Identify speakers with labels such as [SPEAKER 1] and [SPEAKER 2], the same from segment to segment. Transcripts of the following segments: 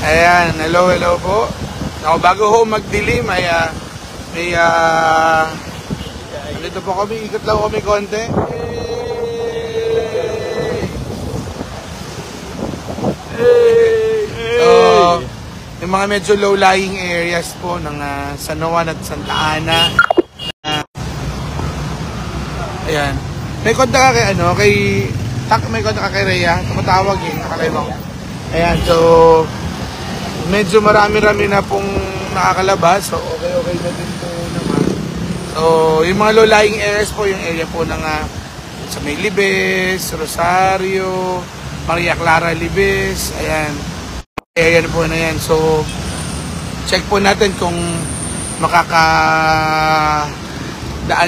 [SPEAKER 1] Ayan, hello po. Ako, bago ho magdilim, dito po kami, ikot lang kami konti. So, yung mga medyo low-lying areas po ng San Juan at Santa Ana. Ayan. May konta ka may konta ka kay Rhea. Tumatawag nakalive ako. Ayan, so medyo marami-rami na pong nakakalabas. So, okay na din po naman. So, yung mga low-lying areas po, yung area po ng sa may Libes, Rosario, Maria Clara Libes, ayan. Area na po na yan. So, check po natin kung makakadaan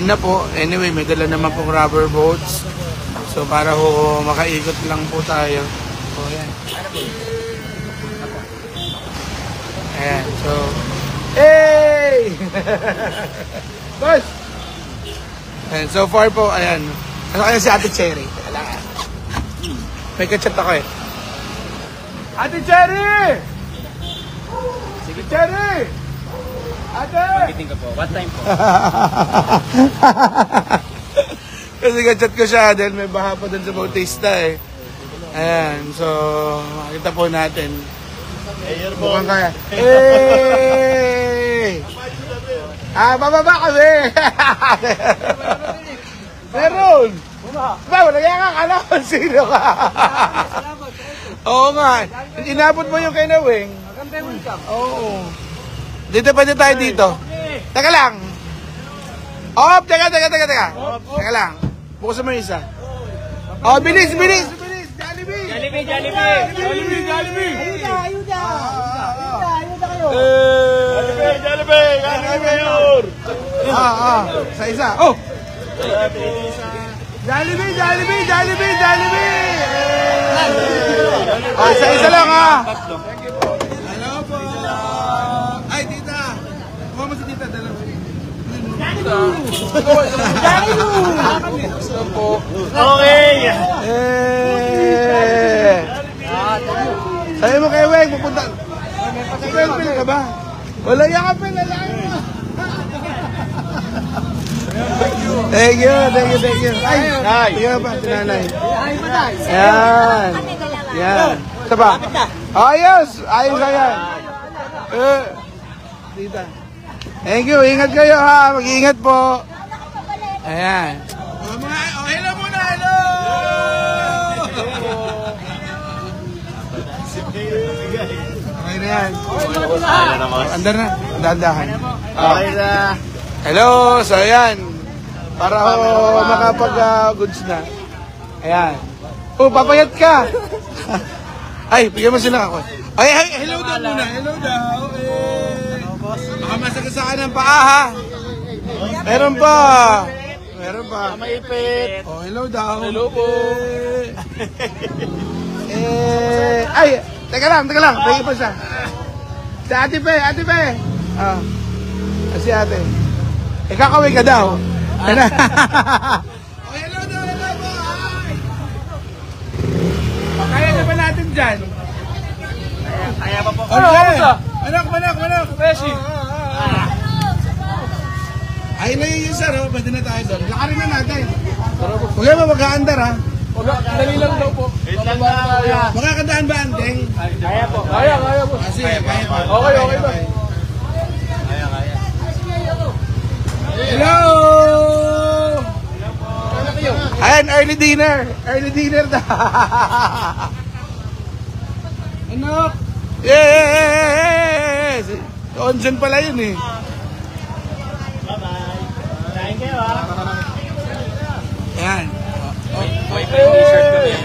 [SPEAKER 1] na po. Anyway, may dala naman pong rubber boats. So, para ho makaikot lang po tayo. So, ayan. Ayan, so, hey! Boss! Ayan, so far po, ayan. Ano kaya si Ate Cherry? Kailangan. May kachat ako eh. Ate Cherry! Sige, Cherry! Ate!
[SPEAKER 2] Magiting ka po. What time po?
[SPEAKER 1] Kasi kachat ko siya dahil may baha pa dun sa Bautista eh. Ayan, so, makita po natin. Mukhang kaya. Hey! Bababa kami! Meron! Ba, wala kaya kala kung sino ka. Oo nga. Inabot mo yung kay Naweng. Oo. Dito pwede tayo dito. Teka lang. Teka. Teka lang. Bukas mo yung isa. Bilis! Jollibee!
[SPEAKER 3] Ayuda kayo!
[SPEAKER 2] Jollibee!
[SPEAKER 1] Sa isa. Jollibee! Isa lang Hello po! Ay, tita! Kuha mo si tita, dalawa. Gusto po.
[SPEAKER 2] Okay!
[SPEAKER 1] Sabi mo kay Weng, pupunta. Pil ka ba? Wala yan ka pil, Thank you. Ay, tingnan pa, sinanay. Yan. Ito ba? Ayos ayan. Tita. Thank you, ingat kayo ha. Mag-iingat po. Ayan. Hello muna, hello! Okay na yan. Andar na. Dandahan.
[SPEAKER 2] Okay na.
[SPEAKER 1] Hello, so ayan. Para ho makapag-goods na. Ayan. Papayat ka. Ay, bigyan mo sila ako. Ay, hello daw muna. Hello daw. Baka masagasaan ng paa ha. Meron pa.
[SPEAKER 2] Maipit.
[SPEAKER 1] Hello daw.
[SPEAKER 2] Hello po.
[SPEAKER 1] Ay, teka lang. Tingin pa siya. Si Ate Pe. Si Ate. Kakaway ka daw. Hello daw. Kaya na ba natin dyan?
[SPEAKER 2] Kaya pa po.
[SPEAKER 1] Manak.
[SPEAKER 2] Beshi.
[SPEAKER 1] Ay na yun sir, pwede na tayo doon. Lakarin na natin. Huwag kayo mag-aandar ha.
[SPEAKER 2] Dali lang daw po.
[SPEAKER 1] Makakadaan ba andeng?
[SPEAKER 2] Kaya po. Kaya po.
[SPEAKER 1] Sige, kaya pa.
[SPEAKER 2] Okay ba? Kaya.
[SPEAKER 1] Hello! Ayan, early dinner na. Ano? Yes! On-dyan pala yun eh.
[SPEAKER 2] Bye-bye. Kain kayo ha.
[SPEAKER 1] Ayan.
[SPEAKER 2] T-shirt ko na yan.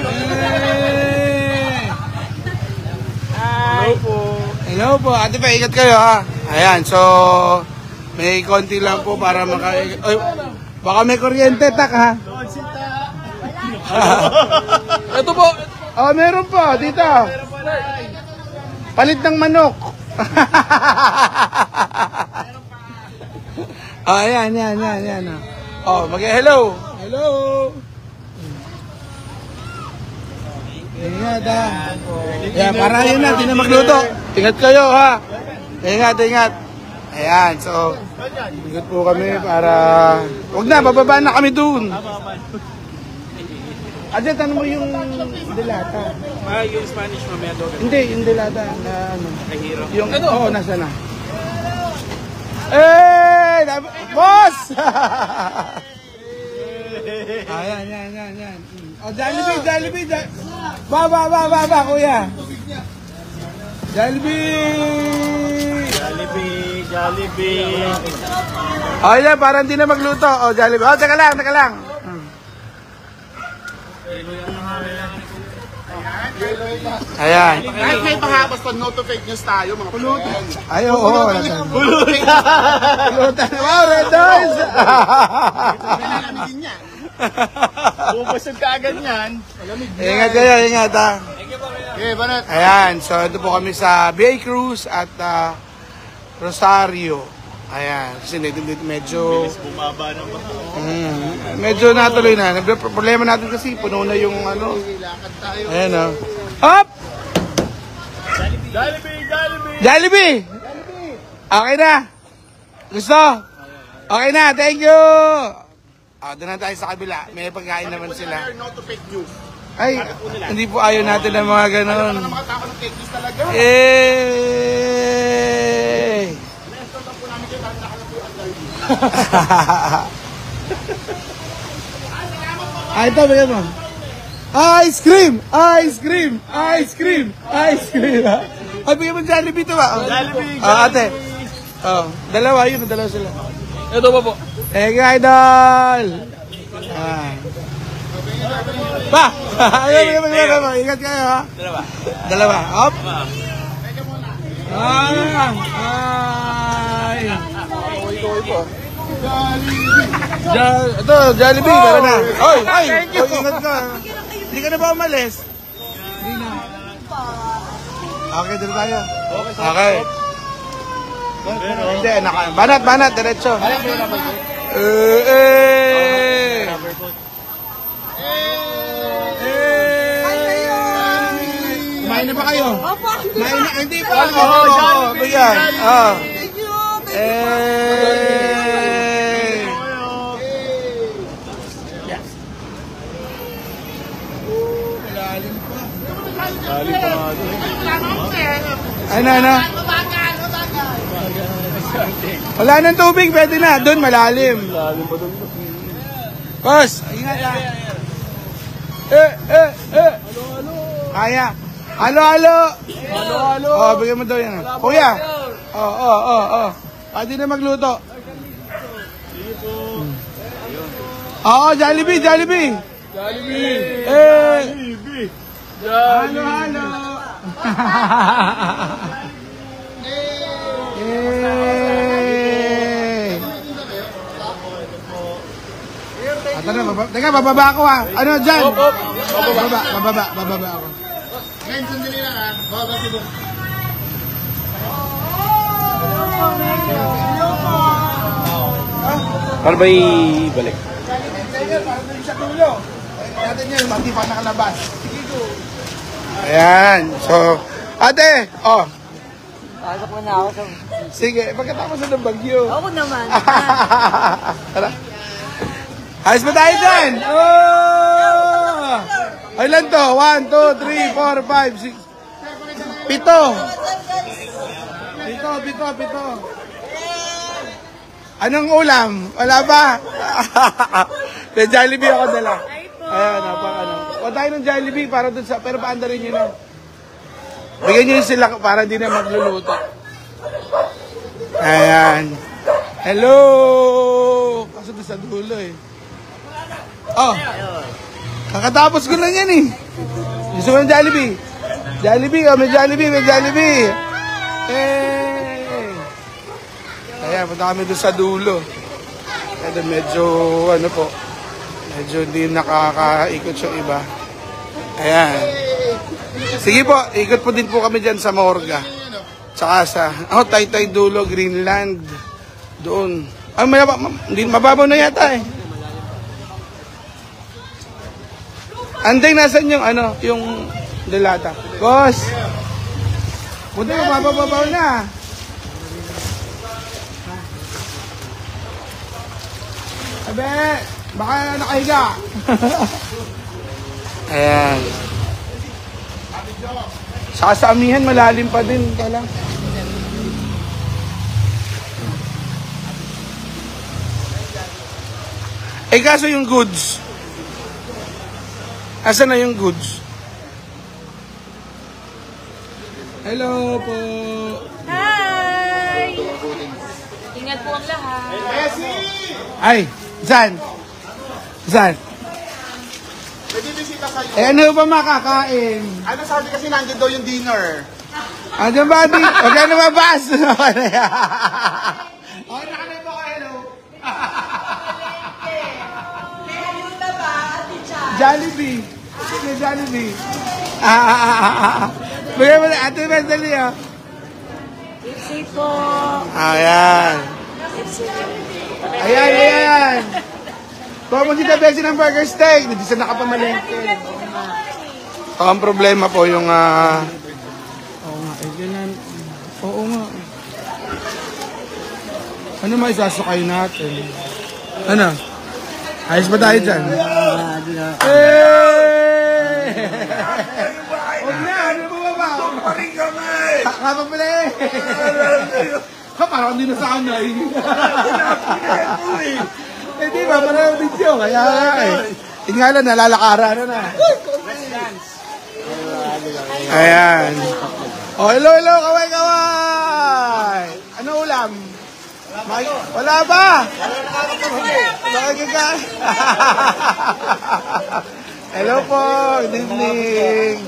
[SPEAKER 1] Hello po. Ate pa, ingat kayo ha. Ayan, so may konti lang po para baka may kuryente, tak ha.
[SPEAKER 2] Ito po.
[SPEAKER 1] Meron po, dito. Palit ng manok. Ayan. Mag-hello. Hello. Ingat ha. Para yun na, di na magluto. Ingat kayo, ha? Ingat, ingat. Ayan, so, ingat po kami para... Huwag na, bababa na kami dun. Adyan, tanong mo yung delata.
[SPEAKER 2] Yung Spanish mamaya doon.
[SPEAKER 1] Hindi, yung delata na ano.
[SPEAKER 2] Kahiro.
[SPEAKER 1] Yung, oo, nasa na. Eh! Boss! Ayan, yan, yan, yan. O, Jollibee, Jollibee, ba, kuya. Jollibee!
[SPEAKER 2] Jollibee.
[SPEAKER 1] O, yan, parang hindi na magluto. O, Jollibee. O, teka lang, teka lang. Ayan.
[SPEAKER 4] Kahit may pahapos pa, no to fake news tayo, mga pulutan.
[SPEAKER 1] Ay, oo. Pulutan. Wow, Red Doors!
[SPEAKER 4] Malamigin niya. Bubusog ka agad yan.
[SPEAKER 1] Ingat kayo, ingat ha.
[SPEAKER 4] Okay, banat.
[SPEAKER 1] Ayan, so ito po kami sa BA Cruz at Rosario. Ayan, kasi medyo...
[SPEAKER 4] Bumaba ng baha.
[SPEAKER 1] Medyo natuloy na. Problema natin kasi, puno na yung ano.
[SPEAKER 4] Lakad tayo.
[SPEAKER 1] Ayan o. Hop! Jollibee! Okay na? Gusto? Okay na, thank you! Doon na tayo sa kabila. May pagkain naman sila.
[SPEAKER 4] No to fake news.
[SPEAKER 1] Ay, hindi po ayaw natin ng mga ganon.
[SPEAKER 4] Ang mga tao ng fake news talaga.
[SPEAKER 1] Eh! Ay, ito, bigyan mo. Ice cream! Ice cream! Ice cream! Ice cream! Ay, bigyan mo Jollibee ito ba?
[SPEAKER 2] Jollibee!
[SPEAKER 1] Ate. Oh, dalawa, yun, dalawa sila.
[SPEAKER 2] Ito pa po.
[SPEAKER 1] Eh, idol! Ba! Ayun, ingat kayo, ha?
[SPEAKER 2] Dalawa.
[SPEAKER 1] Dalawa. Hop! Ay! Ito, Jollibee, tara na. Oy, ay! Oy, ingat ka. Hindi ka na ba umalis? Hindi na. Okay, dito tayo. Okay. Hindi, banat, diretso. Kumain na ba kayo?
[SPEAKER 3] Opo.
[SPEAKER 1] Kumain na, hindi pa. Oo, bigyan.
[SPEAKER 3] Thank you.
[SPEAKER 1] Ano? Wala nang tubig, pwede na. Doon, malalim. Boss, ingat ha. Kaya. Halo. Oh, bigyan mo daw yan. Kuya. Pwede na magluto. Oo, Jollibee. Halo. Teka, bababa ako ha. Ano dyan? Bababa ako.
[SPEAKER 4] Ngayon, sandali lang ha. Baba si Bong.
[SPEAKER 2] Para ba ibalik?
[SPEAKER 1] Sa dulo. Natin yun, hindi pa nakalabas. Ayan. So, ate,
[SPEAKER 3] Pasok mo na ako sa...
[SPEAKER 1] sige, pagkatapos ng bagyo.
[SPEAKER 3] Ako naman.
[SPEAKER 1] Tara. Ayos ba tayo dyan? Ay lang to. 1, 2, 3, 4, 5, 6. Pito. Anong ulam? Wala ba? May Jollibee ako dala. Ayan, o tayo ng Jollibee para dun sa... Pero paanda rin yun. Bigyan nyo sila para hindi na magluluto. Ayan. Hello! Kaso doon sa dulo eh. Kakatapos ko lang yan eh. Gusto mo ng Jollibee? May Jollibee. Ayan, punta kami doon sa dulo. Kaya medyo, medyo hindi nakakaikot yung iba. Ayan. Sige po, ikot po din po kami dyan sa Morga. Tsaka sa, Taytay Dulo, Greenland. Doon. Ay, hindi mababaw na yata eh. Anday, nasan yung, yung delata? Boss! Buti mabababaw na. Abe, baka nakahiga. Ayan. Saka sa amihan, malalim pa din. Kala. Eh kaso yung goods. Asa na yung goods? Hello po.
[SPEAKER 5] Hi! Ingat po ang lahat.
[SPEAKER 1] Ay, Zan. Zan.
[SPEAKER 4] Pwede bisita kayo.
[SPEAKER 1] Eh ano ba makakain?
[SPEAKER 4] Ano sabi kasi nandiyan daw yung dinner?
[SPEAKER 1] Andiyan ba di? Huwag ka na mabas. Okay na ka na ba kayo? Jollibee. May Jollibee. Bigyan mo na. Ate, mandali ah.
[SPEAKER 5] Ipsi po.
[SPEAKER 1] Ayan. Ayan, ayan. Kung mo dito Bexy ng burger steak, hindi sa nakapamalengke. So, ang problema po yung oo nga, eh, ganyan. Oo nga. Ano may sasakay natin? Ano? Ayos ba tayo dyan? Eh! Huwag na, ano ba ba? Tumparin kami! Kapag pala eh! Parang hindi na sa kanay. Eh di ba, parang video. Kaya eh. Hindi nga lang, nalalakaran na. Ayan. Oh, hello, hello, kaway, kaway. Ano ulam? Wala ba? Makikika. Hello po, good evening.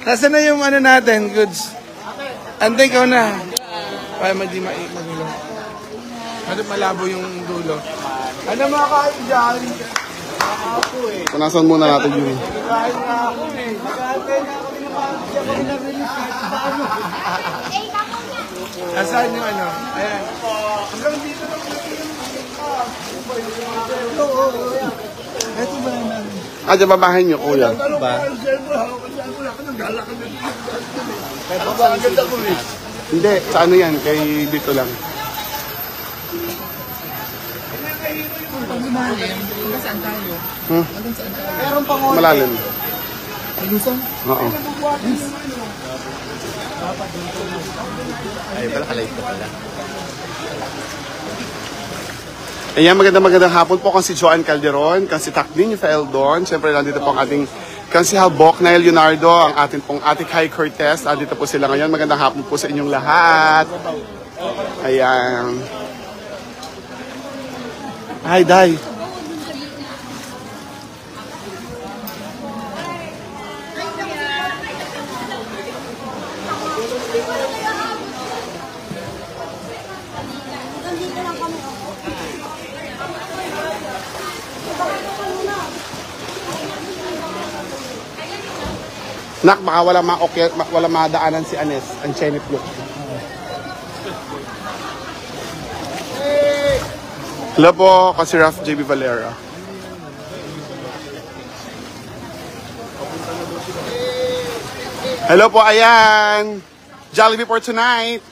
[SPEAKER 1] Nasaan na yung ano natin, goods? Antay ko na. Para hindi magulo. Ano malabo yung dulo. Ano mga kain dyan?
[SPEAKER 4] Punasan muna natin yun.
[SPEAKER 1] Kain na ako eh. Nag-aantay na ako Nasaan yung ano? Ayan. Hanggang dito na ito ba naman?
[SPEAKER 4] Ah, dyan babahin niyo, kuya.
[SPEAKER 1] Ba?
[SPEAKER 4] Hindi, sa ano yan, kay dito lang. Malalim. Oo.
[SPEAKER 2] Ay, pala kalay ko pala.
[SPEAKER 4] Ayan, magandang hapon po kung si Joanne Calderon, kung si Takdin Feldon. Siyempre, nandito po ang ating Kansihal Boknail Leonardo, ang ating Kai Cortez. Nandito po sila ngayon. Magandang hapon po sa inyong lahat. Ayan. Hi, Day. Nak, baka wala madaanan si Anes, ang Chenit look. Hello po, kasi Raf JB Valera. Hello po, ayan. Jollibee for tonight.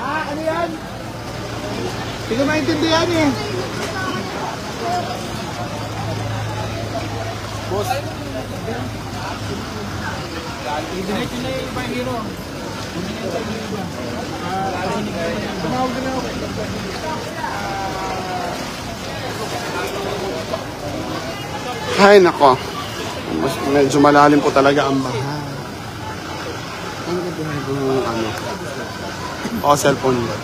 [SPEAKER 1] Ano yan? Hindi ko maintindihan eh. Boss. Ibinake na yung ibang hero. Tumawag na ako.
[SPEAKER 4] Ay, nako. Medyo malalim po talaga ang baha. Ano ba ano? O, cellphone ba?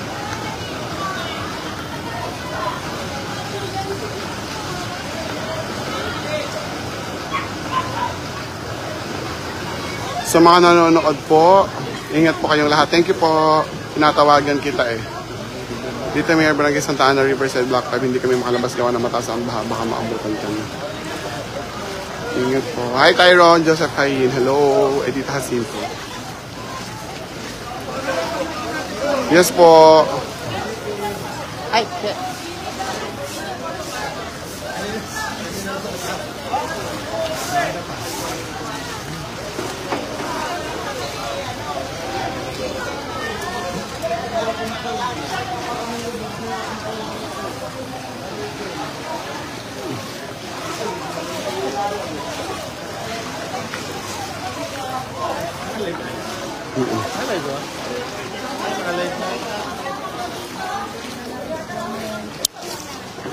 [SPEAKER 4] Sa mga nanonood po, ingat po kayong lahat. Thank you po. Tinatawagan kita eh. Dito Mayor Barangay Santa Ana, Riverside Block 5, hindi kami makalabas gawa na mataas ang baha. Baka maabutan kami. Ingat po. Hi Tyrone, Joseph Hayin. Hello, Edith Hasin po. Yes po.
[SPEAKER 3] Ay,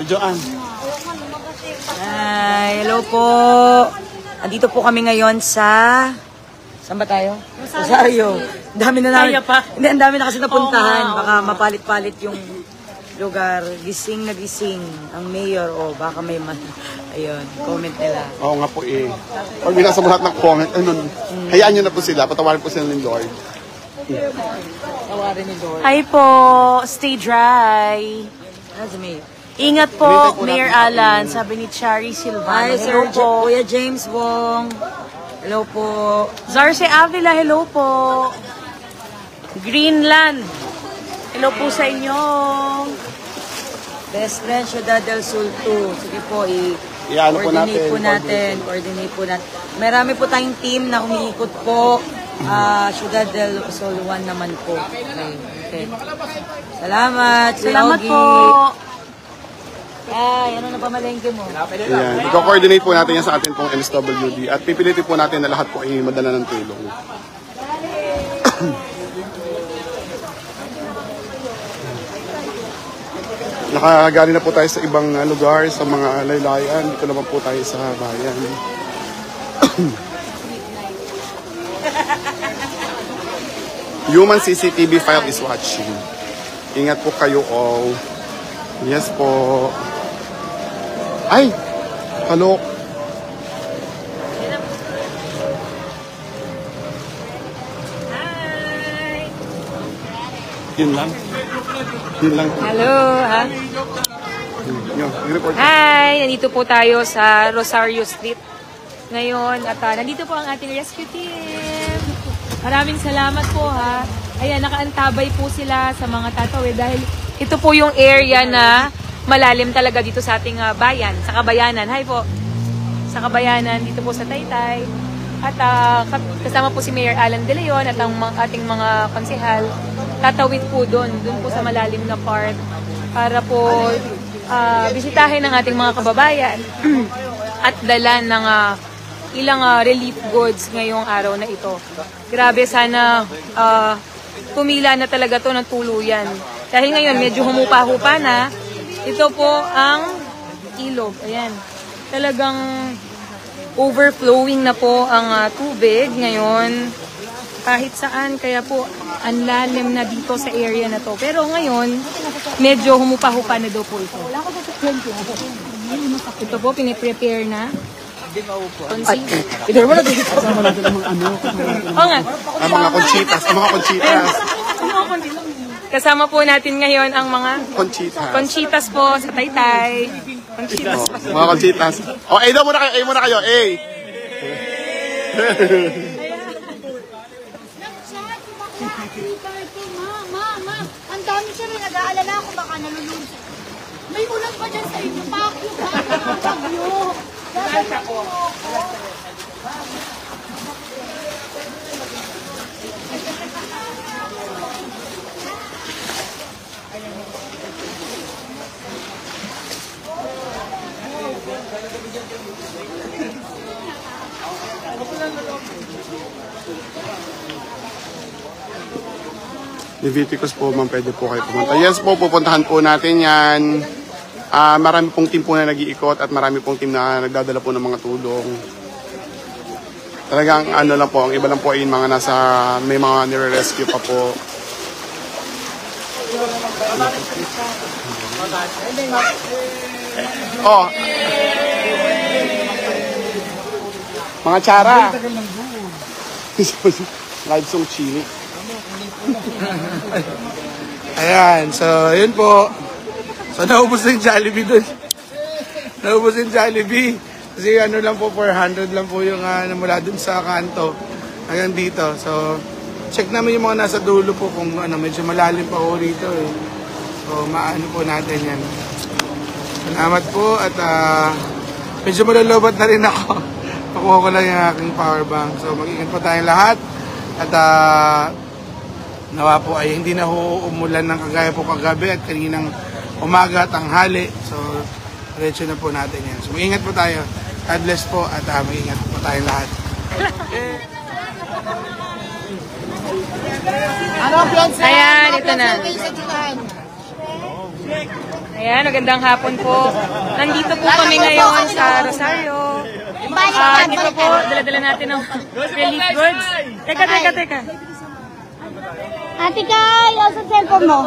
[SPEAKER 2] Joan.
[SPEAKER 3] Hi, hello po. Andito po kami ngayon sa... Saan ba tayo? Rosario. Ang dami na namin. Hindi, ang dami na kasi napuntahan. Baka mapalit-palit yung lugar. Gising na gising ang mayor. O baka may ayun, comment nila.
[SPEAKER 4] Oo nga po eh. Pag binasa mo lahat ng comment, hayaan nyo na po sila. Patawarin po sila ng Lord.
[SPEAKER 3] Tawarin ni Dory.
[SPEAKER 5] Hi po. Stay dry.
[SPEAKER 3] Ano si mayor?
[SPEAKER 5] Ingat po, Mayor Alan. Sabi ni Chari Silvano.
[SPEAKER 3] Hi,
[SPEAKER 5] Hello
[SPEAKER 3] Sir
[SPEAKER 5] po.
[SPEAKER 3] Kuya James Wong. Hello po.
[SPEAKER 5] Zarce Avila, hello po. Greenland. Hello po sa inyo.
[SPEAKER 3] Best friend, Ciudad del Sur 2. Sige po,
[SPEAKER 4] Iyan po
[SPEAKER 3] coordinate
[SPEAKER 4] natin.
[SPEAKER 3] Coordinate po natin. Marami po tayong team na umiikot po. Ciudad del Sol 1 naman po. Okay. Salamat.
[SPEAKER 5] Salamat
[SPEAKER 3] Yogi.
[SPEAKER 5] po.
[SPEAKER 3] Ay, ano na pamalengke mo?
[SPEAKER 4] Ayan. I-coordinate po natin yan sa atin pong LSWD at pipilitin po natin na lahat po ay madala ng tulong. Nakagaling na po tayo sa ibang lugar, sa mga laylayan. Dito naman po tayo sa bayan. Human CCTV file is watching. Ingat po kayo all. Yes po. Ay! Halok. Yun lang. Yun lang.
[SPEAKER 5] Hello, ha?
[SPEAKER 4] Yun, report.
[SPEAKER 5] Hi! Nandito po tayo sa Rosario Street ngayon at nandito po ang ating rescue team. Maraming salamat po ha. Ayan, nakaantabay po sila sa mga tatawid dahil ito po yung area na malalim talaga dito sa ating bayan, sa Kabayanan. Hi po! Sa Kabayanan, dito po sa Taytay. At kasama po si Mayor Alan De Leon at ang ating mga konsehal. Tatawid po doon po sa malalim na part para po bisitahin ng ating mga kababayan at dala ng ilang relief goods ngayong araw na ito. Grabe, sana pumila na talaga to ng tuluyan. Dahil ngayon medyo humupa-hupa na. Ito po ang ilog. Ayan. Talagang overflowing na po ang tubig ngayon. Kahit saan, kaya po ang lalim na dito sa area na to. Pero ngayon, medyo humupa-hupa na daw po ito. Ito po, piniprepare na.
[SPEAKER 3] Either wala dito.
[SPEAKER 5] Oo nga.
[SPEAKER 4] Ang mga conchitas. Ang mga conchitas.
[SPEAKER 5] Kasama po natin ngayon ang mga
[SPEAKER 4] Conchitas.
[SPEAKER 5] conchitas po sa Taytay. Conchitas pa.
[SPEAKER 4] Mga conchitas. Oh, A daw muna kayo. A muna kayo. A.
[SPEAKER 6] Ma, ang dami siya rin. Nag-aalala ako baka nalulunod. May ulan pa dyan sa inyo. Pakyo, bagyo. Dapat ako.
[SPEAKER 4] Leviticus po, ma'am, pwede po kayo pumunta. Yes po, pupuntahan po natin yan. Marami pong team po na nag-iikot at marami pong team na nagdadala po ng mga tulong. Talagang ano lang po, ang iba lang po ay mga nasa, may mga nire-rescue pa po. Oh. Mga tsara. Live song chili.
[SPEAKER 1] Ayan, so yun po. So naubos na yung Jollibee dun. Naubos yung Jollibee. Kasi ano lang po, 400 lang po yung mula dun sa kanto hanggang dito. So check namin yung mga nasa dulo po kung ano, medyo malalim pa po rito eh. So maano po natin yan. Salamat po at medyo malalobat na rin ako. Pakuha ko lang yung aking power bank. So mag-ingat po tayong lahat. At nawa po ay hindi na umulan ng kagaya po kagabi at kaninang umaga, tanghali. So, diretso na po natin yan. So, mag-ingat po tayo. God bless po at mag-ingat po tayong lahat. Ano, fiancé?
[SPEAKER 5] Ayan, ito na.
[SPEAKER 1] Sa Julan.
[SPEAKER 5] Ayan, magandang hapon po. Nandito po kami ngayon sa Rosario. Dito po, dala-dala natin ng relief goods. Teka.
[SPEAKER 6] Ate Kai, sa cellphone mo.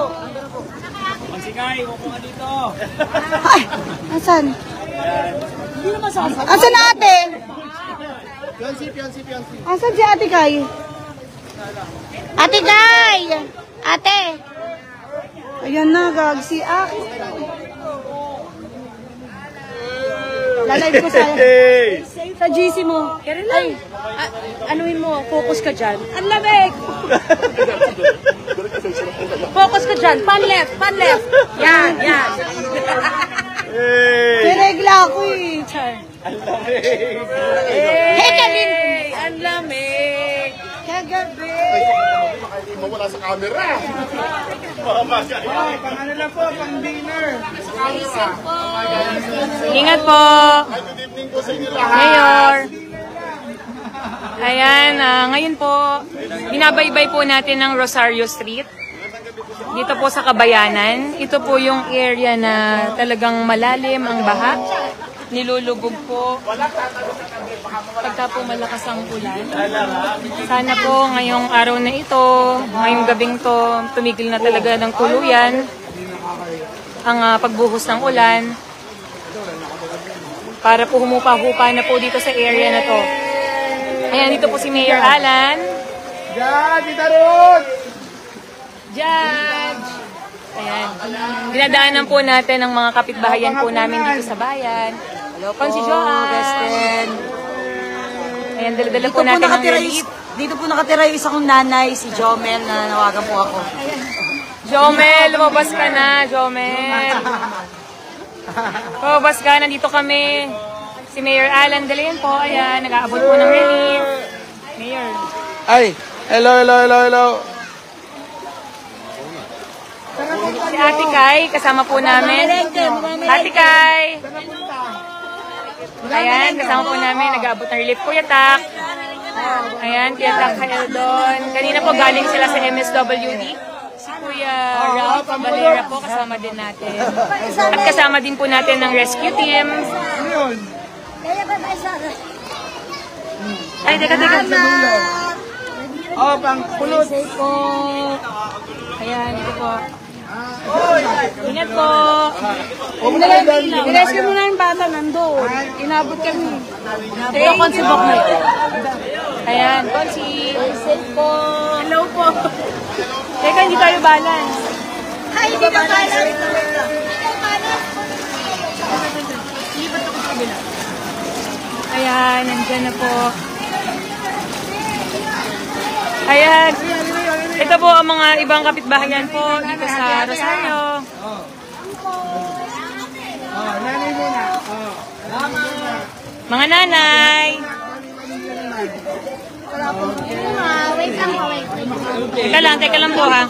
[SPEAKER 2] Magsikay, upo ka dito.
[SPEAKER 6] Ay, asan? Asan na ate?
[SPEAKER 1] Fiancé.
[SPEAKER 6] Asan si Ate Kai? Ate Kai! Ate! Ayan na, gag. Si Aki. Lalive ko sa GC mo. Ay, anuhin mo, focus ka dyan. Ang lamig! Focus ka dyan. Pan left. Yan. Niregla ako eh. Char. Hey, Kalin! Ang lamig! Kagabi!
[SPEAKER 4] Mawala sa camera.
[SPEAKER 1] Pang-ano lang po, pang-dinner.
[SPEAKER 5] Ingat po.
[SPEAKER 4] Good evening po sa inyo lahat.
[SPEAKER 5] Mayor. Ayan, ngayon po, binabaybay po natin ng Rosario Street. Dito po sa Kabayanan. Ito po yung area na talagang malalim ang baha. Nilulubog po pagka po malakas ang ulan. Sana po ngayong araw na ito, ngayong gabing to, tumigil na talaga ng tuluyan ang pagbuhos ng ulan para po humupa-hupa na po dito sa area na to. Ayan, dito po si Mayor Alan.
[SPEAKER 1] Diyan, Tita Ruth!
[SPEAKER 5] Judge! Ayan. Dinadaanan po natin ang mga kapitbahayan po namin dito sa bayan. Hello po, si Joanne. Ayan, dala-dala po natin ang relief.
[SPEAKER 3] Dito po nakatira yung isa kong nanay, si Jomel, na nawagan po ako.
[SPEAKER 5] Jomel, lumabas ka na, Jomel. Lumabas ka, nandito kami. Si Mayor Alan Dalayan po, ayan, nag-aabot po ng relief. Mayor.
[SPEAKER 1] Ay, hello.
[SPEAKER 5] Si Ate Kai, kasama po namin. Ate Kai. Ayan, kasama po namin, nag-aabot ng relief. Kuya Tak. Ayan, Kuya Tak Eldon. Kanina po galing sila sa MSWD. Si Kuya Ralph Valera po, kasama din natin. At kasama din po natin ng rescue team. Ay, teka.
[SPEAKER 1] Oh, pang-pulot.
[SPEAKER 5] Ayan, ito po. Ingat po.
[SPEAKER 6] I-rescue mo na yung bata nandun. Inabot kami.
[SPEAKER 5] Kaya Konsi Bok na ito. Ayan, Konsi. Hello po. Teka, hindi tayo balance.
[SPEAKER 6] Ay, hindi ka pala.
[SPEAKER 5] Ayan, nandyan na po. Ayan. Ito po ang mga ibang kapitbahayan po dito sa Rosario.
[SPEAKER 1] Nanay muna.
[SPEAKER 5] Mga nanay.
[SPEAKER 6] Wait lang.
[SPEAKER 5] Teka lang po ha.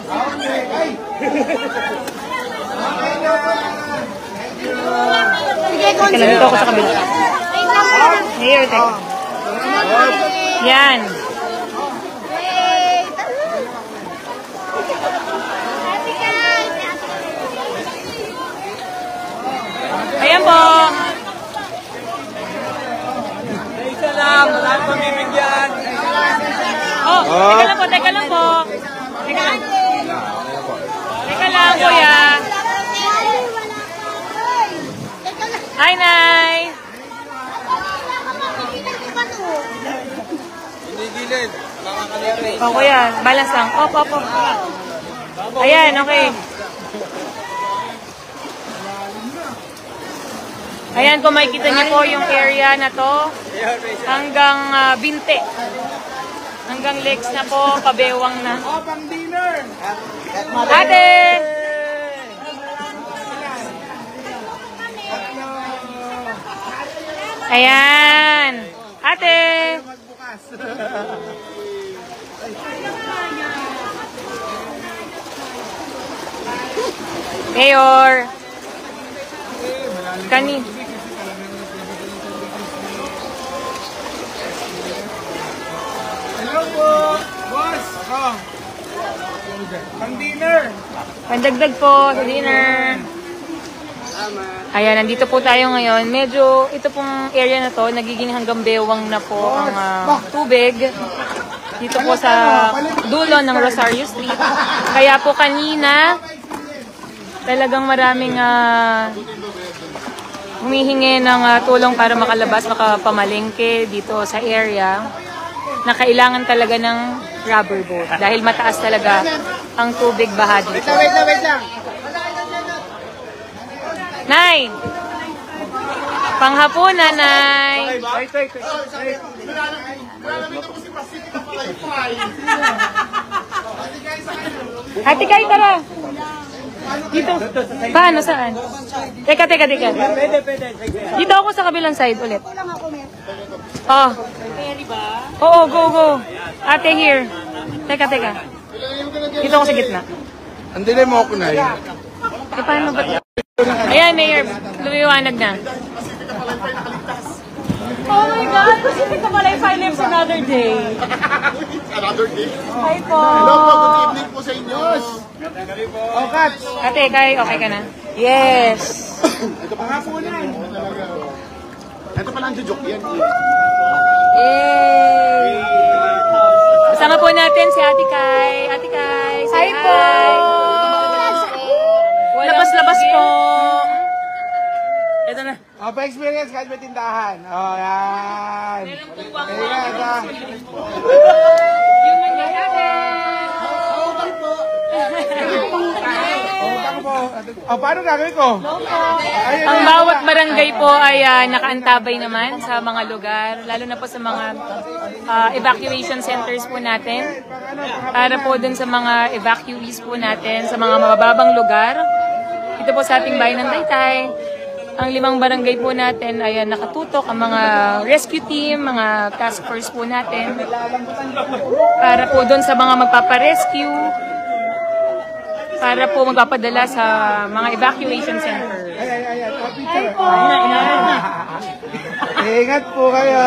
[SPEAKER 5] Teka lang, dito ako sa kabila. Here, teka. Yan. Ayan po.
[SPEAKER 2] Isa lang, wala akong pamibigyan.
[SPEAKER 5] Oh, teka lang po. Teka lang, kuya. Hi, Nay.
[SPEAKER 2] Hinigilid. Makakalipin.
[SPEAKER 5] Oh, kuya, balance lang. Op. Ayan, okay. Ayan, kung makikita niyo po yung area na to, hanggang binte. Hanggang legs na po, pabewang na.
[SPEAKER 1] Oh, pang-dinner.
[SPEAKER 5] Ate! Ayan! Ate!
[SPEAKER 1] Magbukas.
[SPEAKER 5] Mayor! Kani?
[SPEAKER 1] Hello po. Boss. Oh. Pang dinner.
[SPEAKER 5] Pandagdag po sa dinner. Ayan, nandito po tayo ngayon. Medyo, ito pong area na to, nagiging hanggang bewang na po ang tubig. Dito po sa dulo ng Rosario Street. Kaya po kanina, talagang maraming humihingi ng tulong para makalabas, makapamalengke dito sa area na kailangan talaga ng rubber boat. Dahil mataas talaga ang tubig baha dito.
[SPEAKER 1] Wait lang.
[SPEAKER 5] Nay! Panghapunan, Nay! Ate Kay, tara! Dito. Paano? Saan? Teka. Dito ako sa kabilang side ulit. Oh. Oo, go. Ate, here. Teka. Dito ako sa gitna.
[SPEAKER 1] Andili mo ako na yun.
[SPEAKER 5] Paano ba? Ayan, Mayor. Lumiwanag na. Oh my God! Pacific Kamalay Philips another day.
[SPEAKER 4] Another day.
[SPEAKER 5] Hi po.
[SPEAKER 4] Hello po, good evening po sa inyo.
[SPEAKER 1] Oh, Kat.
[SPEAKER 5] Ate, Kay, okay ka na? Yes.
[SPEAKER 4] Ito pala ang joke yan.
[SPEAKER 5] Yay! Kasama po natin si Ate Kay. Ate Kay, say hi po! Labas po! Ito na.
[SPEAKER 1] Oh, pa-experience kahit may tindahan. Oh, yan. Ayan,
[SPEAKER 5] Yung nangyayari.
[SPEAKER 1] Oh, paano gagawin ko?
[SPEAKER 5] Ang bawat barangay po ay nakaantabay naman sa mga lugar, lalo na po sa mga evacuation centers po natin. Para po dun sa mga evacuees po natin, sa mga mababang lugar. Ito po sa ating bayan ng Taytay. Ang 5 barangay po natin ay nakatutok ang mga rescue team, mga task force po natin. Para po dun sa mga magpaparescue, para po magpapadala sa mga evacuation center.
[SPEAKER 1] Hi po! Ingat po kayo!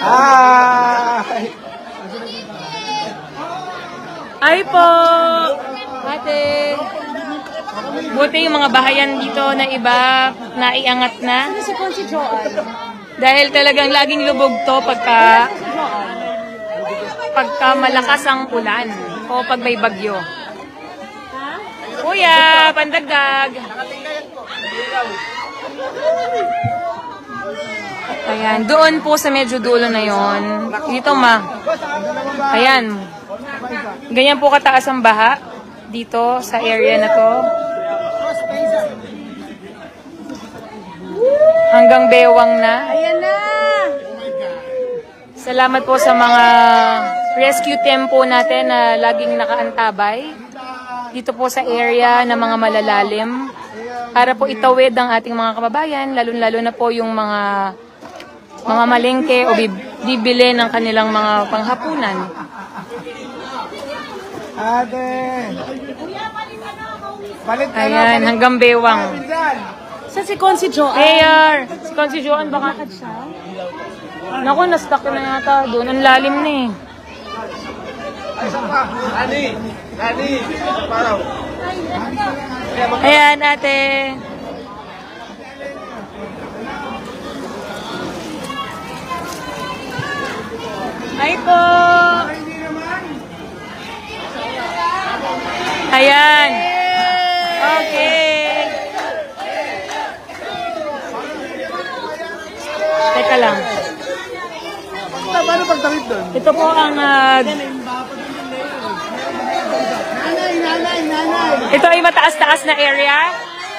[SPEAKER 1] Hi!
[SPEAKER 5] Hi po! Ate! Buti yung mga bahayan dito na iba, naiangat na.
[SPEAKER 6] Si Consi Joan.
[SPEAKER 5] Dahil talagang laging lubog to pagka malakas ang ulan o pag may bagyo. Kuya, pandagdag. Ayan, doon po sa medyo dulo na yon. Dito ayan. Ganyan po kataas ang baha dito sa area na to. Hanggang bewang na.
[SPEAKER 6] Ayan na!
[SPEAKER 5] Salamat po sa mga rescue team po natin na laging nakaantabay dito po sa area ng mga malalalim para po itawid ang ating mga kababayan, lalo-lalo na po yung mga malengke o bibili ng kanilang mga panghapunan.
[SPEAKER 1] Ate! Palit ka na,
[SPEAKER 5] Ayan, hanggang bewang.
[SPEAKER 6] Saan si Consi Joan?
[SPEAKER 5] Mayor! Si Consi Joan baka... Naku, na-stuck na yata doon. Ang lalim na eh.
[SPEAKER 1] Nani! Paraw!
[SPEAKER 5] Ayan, ate. Hi po! Ayan. Okay. Teka lang.
[SPEAKER 1] Paano pagtawid doon?
[SPEAKER 5] Ito po ang... Ito ay mataas-taas na area.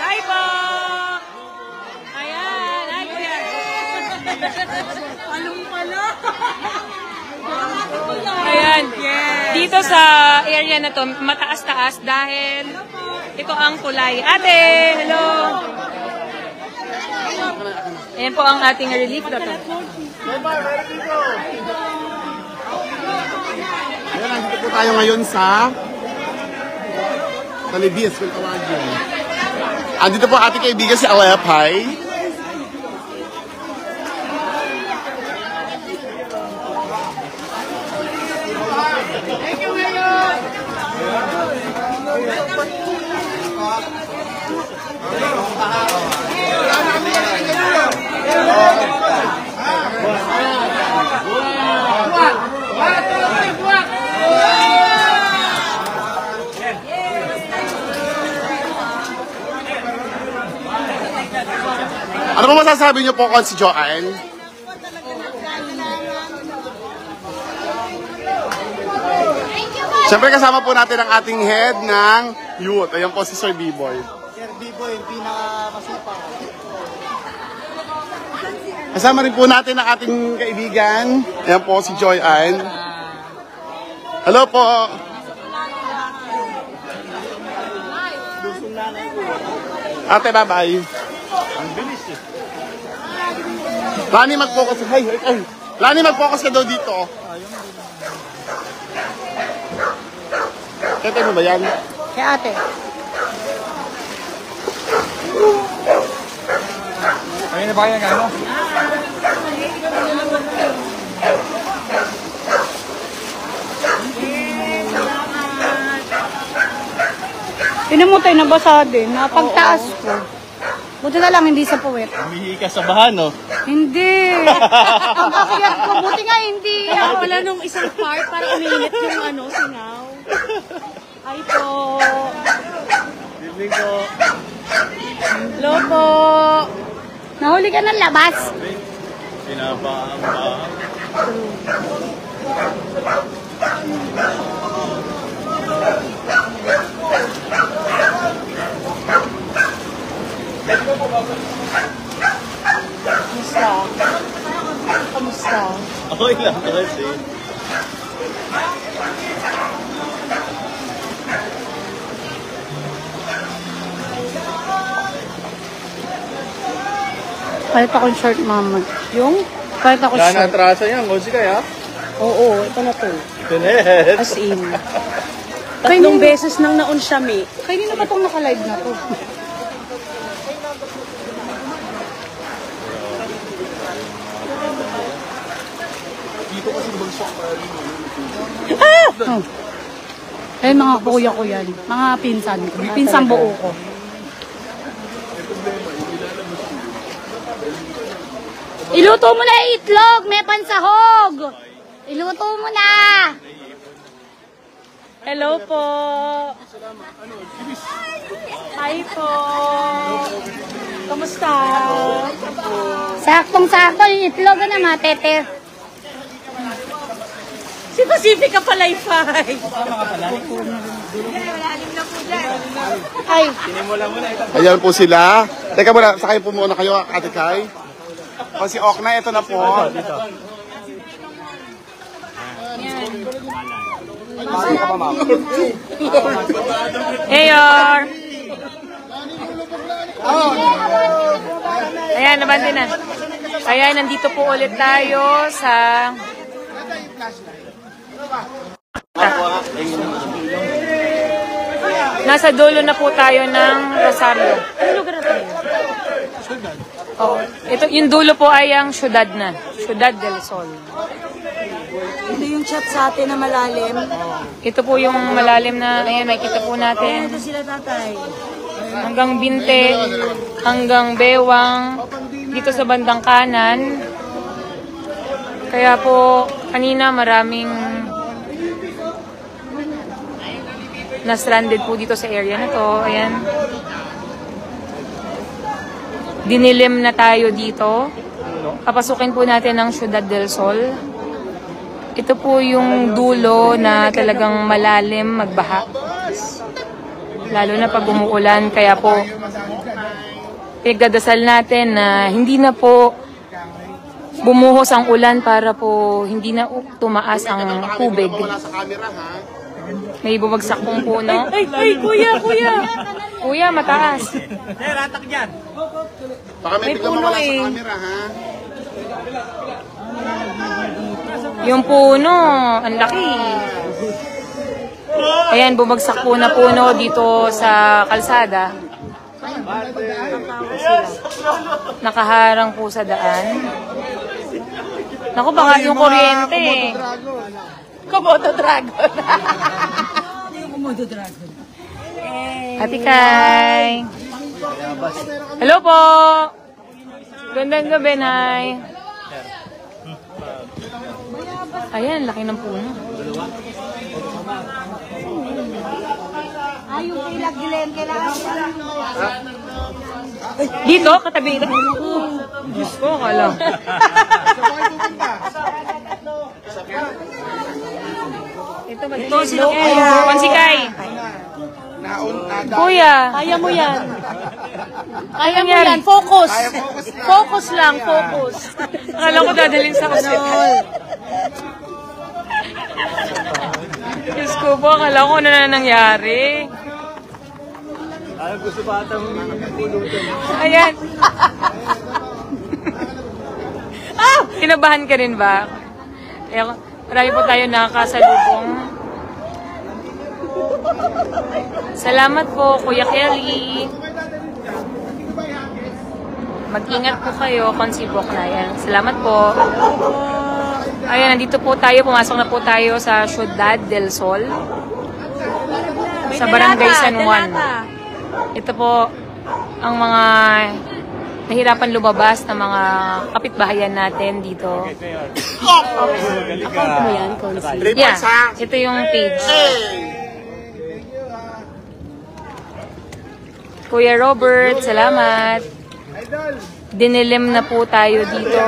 [SPEAKER 5] Hi po! Ayan. Hi, kuya.
[SPEAKER 6] Along pala!
[SPEAKER 5] Ayan. Dito sa area na to, mataas-taas dahil ito ang tulay. Ate! Hello! Ayan po ang ating relief dito.
[SPEAKER 4] Ayan, nandito po tayo ngayon sa Talibis, kung tawagin. Andito po ating kaibigan si Alepay.
[SPEAKER 1] Thank you, Mayor!
[SPEAKER 4] Ano ba masasabi niyo po kung si Joanne? Siyempre kasama po natin ang ating head ng youth. Ayan po si Sir B-Boy.
[SPEAKER 2] Sir Biboy, yung pinakamasipag.
[SPEAKER 4] Kasama rin po natin ang ating kaibigan. Ayan po si Joy Ann. Hello po. Ate, bye-bye. Ang bilis eh. Lani, mag-focus. Ay. Lani, mag-focus ka daw dito. Kaya mo ba yan?
[SPEAKER 6] Kaya ate.
[SPEAKER 2] Ayun na ba kayo ng ano?
[SPEAKER 6] Pinamutay na basa din. Napagtaas ko. Buti na lang hindi sa puwet.
[SPEAKER 2] Humihi ka sa bahan, no?
[SPEAKER 6] Hindi. Ang kakiyat ko. Buti nga hindi. Wala nung isang part para umiinit yung singaw. Ay po.
[SPEAKER 2] Bibling ko.
[SPEAKER 6] Hello po. Nahuli ka ng labas.
[SPEAKER 2] Pinabaang.
[SPEAKER 6] Kamusta? Kamusta?
[SPEAKER 2] Okay lang kasi.
[SPEAKER 6] Palit akong short, mama. Yung? Palit ako
[SPEAKER 2] Wala na
[SPEAKER 6] short.
[SPEAKER 2] atraso yan. Gosi kaya?
[SPEAKER 6] Oo, ito na to.
[SPEAKER 2] Ito na eh.
[SPEAKER 6] As in.
[SPEAKER 7] Tatlong beses nang naon siya, Mi.
[SPEAKER 6] Kanina ba itong naka-live na to? Oh. Ayun, mga kuya ko yan. Mga pinsan ko. Pinsan buo ko. Iluto mo na yung itlog! May pansahog! Iluto mo na!
[SPEAKER 7] Hello po. Hi po. Kamusta?
[SPEAKER 6] Saktong-sakto yung itlog na matete.
[SPEAKER 7] Si Pacifica Palayfay.
[SPEAKER 6] Ay,
[SPEAKER 4] Ayan po sila. Teka muna, sakay po muna kayo, Ate Kai. O si Okna, ito na po.
[SPEAKER 5] Mayor! Ayan, nabante na. Ayan, nandito po ulit tayo sa... Nasa dulo na po tayo ng Rosario. Ano lugar na tayo? Oh, ito, yung dulo po ay ang syudad na. Ciudad del Sol.
[SPEAKER 3] Ito yung chat sa atin na malalim.
[SPEAKER 5] Ito po yung malalim na, ayan, makikita po natin.
[SPEAKER 3] Ito sila tatay.
[SPEAKER 5] Hanggang Binte, hanggang Bewang, dito sa bandang kanan. Kaya po, kanina maraming na-stranded po dito sa area na to. Ayan. Dinilim na tayo dito. Papasukin po natin ang Ciudad del Sol. Ito po yung dulo na talagang malalim magbaha. Lalo na pag umuulan. Kaya po, pinagdadasal natin na hindi na po bumuhos ang ulan para po hindi na tumaas ang tubig.
[SPEAKER 4] Wala sa camera, ha?
[SPEAKER 5] May bumagsak pong puno.
[SPEAKER 7] Ay, kuya, kuya.
[SPEAKER 5] Kuya, mataas.
[SPEAKER 4] Baka may biglang mawala sa camera, ha?
[SPEAKER 5] Yung puno, ang laki. Ayan, bumagsak po na puno dito sa kalsada. Nakaharang po sa daan. Naku, baka yung kuryente.
[SPEAKER 7] Komodo Dragon.
[SPEAKER 3] Komodo dragon.
[SPEAKER 5] Ate Kai. Hello po! Gandang gabi, Nay. Ayan, laki ng puno.
[SPEAKER 6] Yung kay Gilen, kailangan
[SPEAKER 5] Dito, katabi ito. Diyos ko, akala. Ito ba? Ito, si Pansikay. Kuya.
[SPEAKER 7] Kaya mo yan. Kaya mo
[SPEAKER 5] nangyari?
[SPEAKER 7] yan. Focus. Focus lang, focus.
[SPEAKER 5] Akala ko dadalhin sa hospital. Diyos ko po, akala ko ano na nangyari.
[SPEAKER 2] Gusto pa ata pulutan.
[SPEAKER 5] Ayan. Kinabahan ka rin ba? Marami po tayo nakakasalubong. Salamat po, Kuya Kelly. Mag-ingat po kayo, Konsibok na yan. Salamat po. Ayan, nandito po tayo. Pumasok na po tayo sa Ciudad del Sol. Sa Barangay San Juan. Ito po ang mga nahirapan lumabas na mga kapitbahayan natin dito.
[SPEAKER 7] Account mo yan, Consi.
[SPEAKER 5] Yeah, ito yung page. Kuya Robert, salamat. Dinilim na po tayo dito.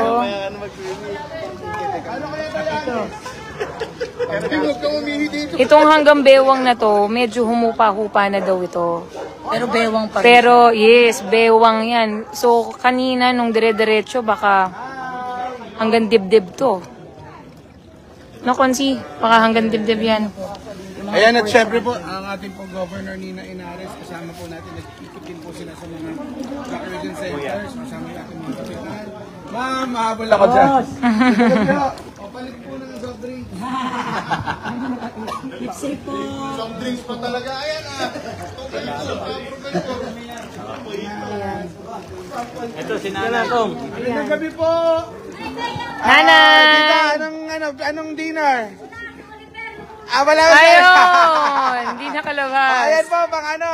[SPEAKER 5] Itong hanggang bewang na to, medyo humupa-hupa na daw ito.
[SPEAKER 3] Pero bewang pa rin.
[SPEAKER 5] Pero yes, bewang yan. So kanina nung dire-diretso baka hanggang dibdib to. No, Konsi? Baka hanggang dibdib yan.
[SPEAKER 1] Ayan, at syempre po, ang ating po Governor Nina Inares, kasama po natin, nag-ikot din po sila sa mga recreation centers, kasama natin mga kapitan. Ma'am, mahabol ako dyan. O, palit po ng soft drinks.
[SPEAKER 3] Safe po.
[SPEAKER 4] Soft drinks pa talaga. Ayan ah.
[SPEAKER 2] Ito, si Nanatong.
[SPEAKER 1] Magandang gabi po.
[SPEAKER 5] Nanay!
[SPEAKER 1] Tita, anong dinner? Wala ka
[SPEAKER 5] Ayun! Hindi nakalabas.
[SPEAKER 1] Ayan po, pang ano?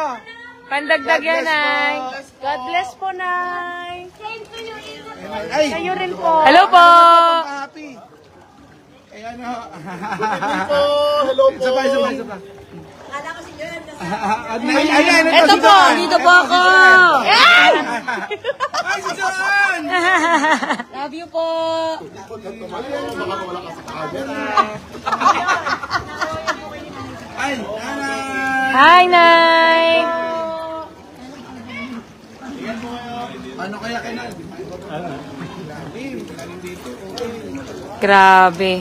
[SPEAKER 5] Pandagdag yan, Nay.
[SPEAKER 7] God bless po, Nay.
[SPEAKER 1] Ay,
[SPEAKER 7] Kayo rin po.
[SPEAKER 5] Hello po!
[SPEAKER 1] happy. Ayan o.
[SPEAKER 4] Hello po.
[SPEAKER 1] Isa pa. Ayan,
[SPEAKER 3] Ito po, dito po ako.
[SPEAKER 1] Ay, si Joan!
[SPEAKER 3] Love you po.
[SPEAKER 1] Ay, nanay!
[SPEAKER 5] Hi, Nay!
[SPEAKER 1] Ano kaya kay nanay?
[SPEAKER 5] Grabe.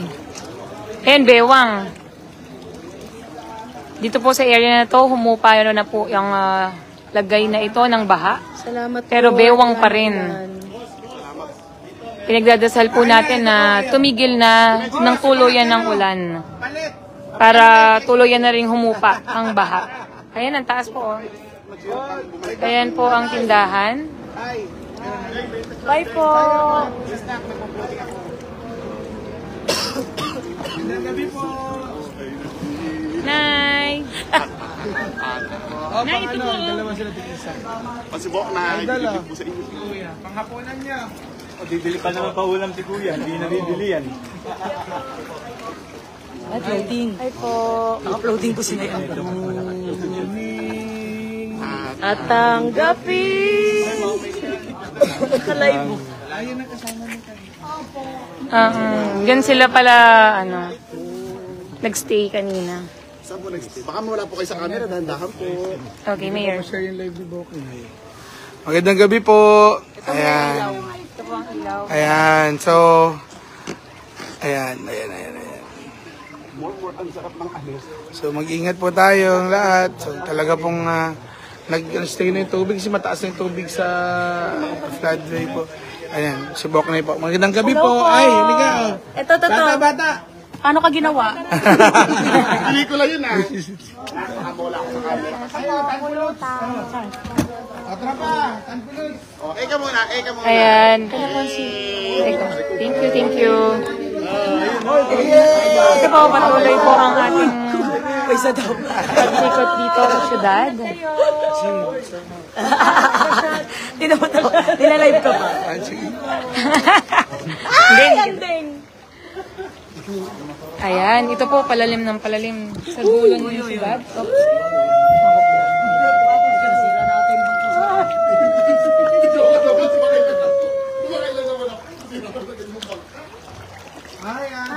[SPEAKER 5] Ayan, bewang. Dito po sa area na to, humupa na po yung lagay na ito ng baha.
[SPEAKER 7] Salamat
[SPEAKER 5] Pero
[SPEAKER 7] po.
[SPEAKER 5] bewang pa rin. Pinagdadasal po natin na tumigil na ng tuluyan ng ulan. Para tuluyan na rin humupa ang baha. Ayan, ang taas po. Oh. Ayan po ang tindahan.
[SPEAKER 7] Bye po.
[SPEAKER 5] Nay!
[SPEAKER 1] Nay, ito po. Dalawa sila tigisa.
[SPEAKER 4] Pasibok na. Ibigay po sa inyo.
[SPEAKER 1] Panghapunan niya.
[SPEAKER 2] Bibili pa naman pa ulam si Kuya. Hindi na bibili yan.
[SPEAKER 3] Uploading.
[SPEAKER 5] Ay po.
[SPEAKER 3] Uploading ko sila yan.
[SPEAKER 7] At tanggapin. Kalay mo.
[SPEAKER 1] Ayun na kasama niya kayo.
[SPEAKER 5] Yan sila pala, nagstay kanina.
[SPEAKER 4] Saan po nag-stay? Baka mawala po kayo sa camera. Dahan-dahan po.
[SPEAKER 5] Okay, Mayor.
[SPEAKER 1] Share yung live ni Boki. Magandang gabi po. Ayan.
[SPEAKER 5] Ito po ang ilaw.
[SPEAKER 1] Ayan, so... Ayan.
[SPEAKER 4] Ang sarap ng alis.
[SPEAKER 1] So mag-ingat po tayong lahat. So talaga pong nag-stay na yung tubig kasi mataas na yung tubig sa floodway po. Ayan, si Boknay po. Magandang gabi po. Ay, halika. Oh.
[SPEAKER 7] Ito.
[SPEAKER 1] Bata.
[SPEAKER 7] Paano ka ginawa?
[SPEAKER 4] Pelikula yun ah.
[SPEAKER 1] Tanpulos.
[SPEAKER 4] Eka muna.
[SPEAKER 5] Ayan. Teka. Thank you. Ito po, patuloy po ang ating
[SPEAKER 3] Paysa daw.
[SPEAKER 5] pagsikot dito sa syudad.
[SPEAKER 3] Tinalive ka pa.
[SPEAKER 5] Ayan, ito po palalim ng palalim sa dulo ng sibad.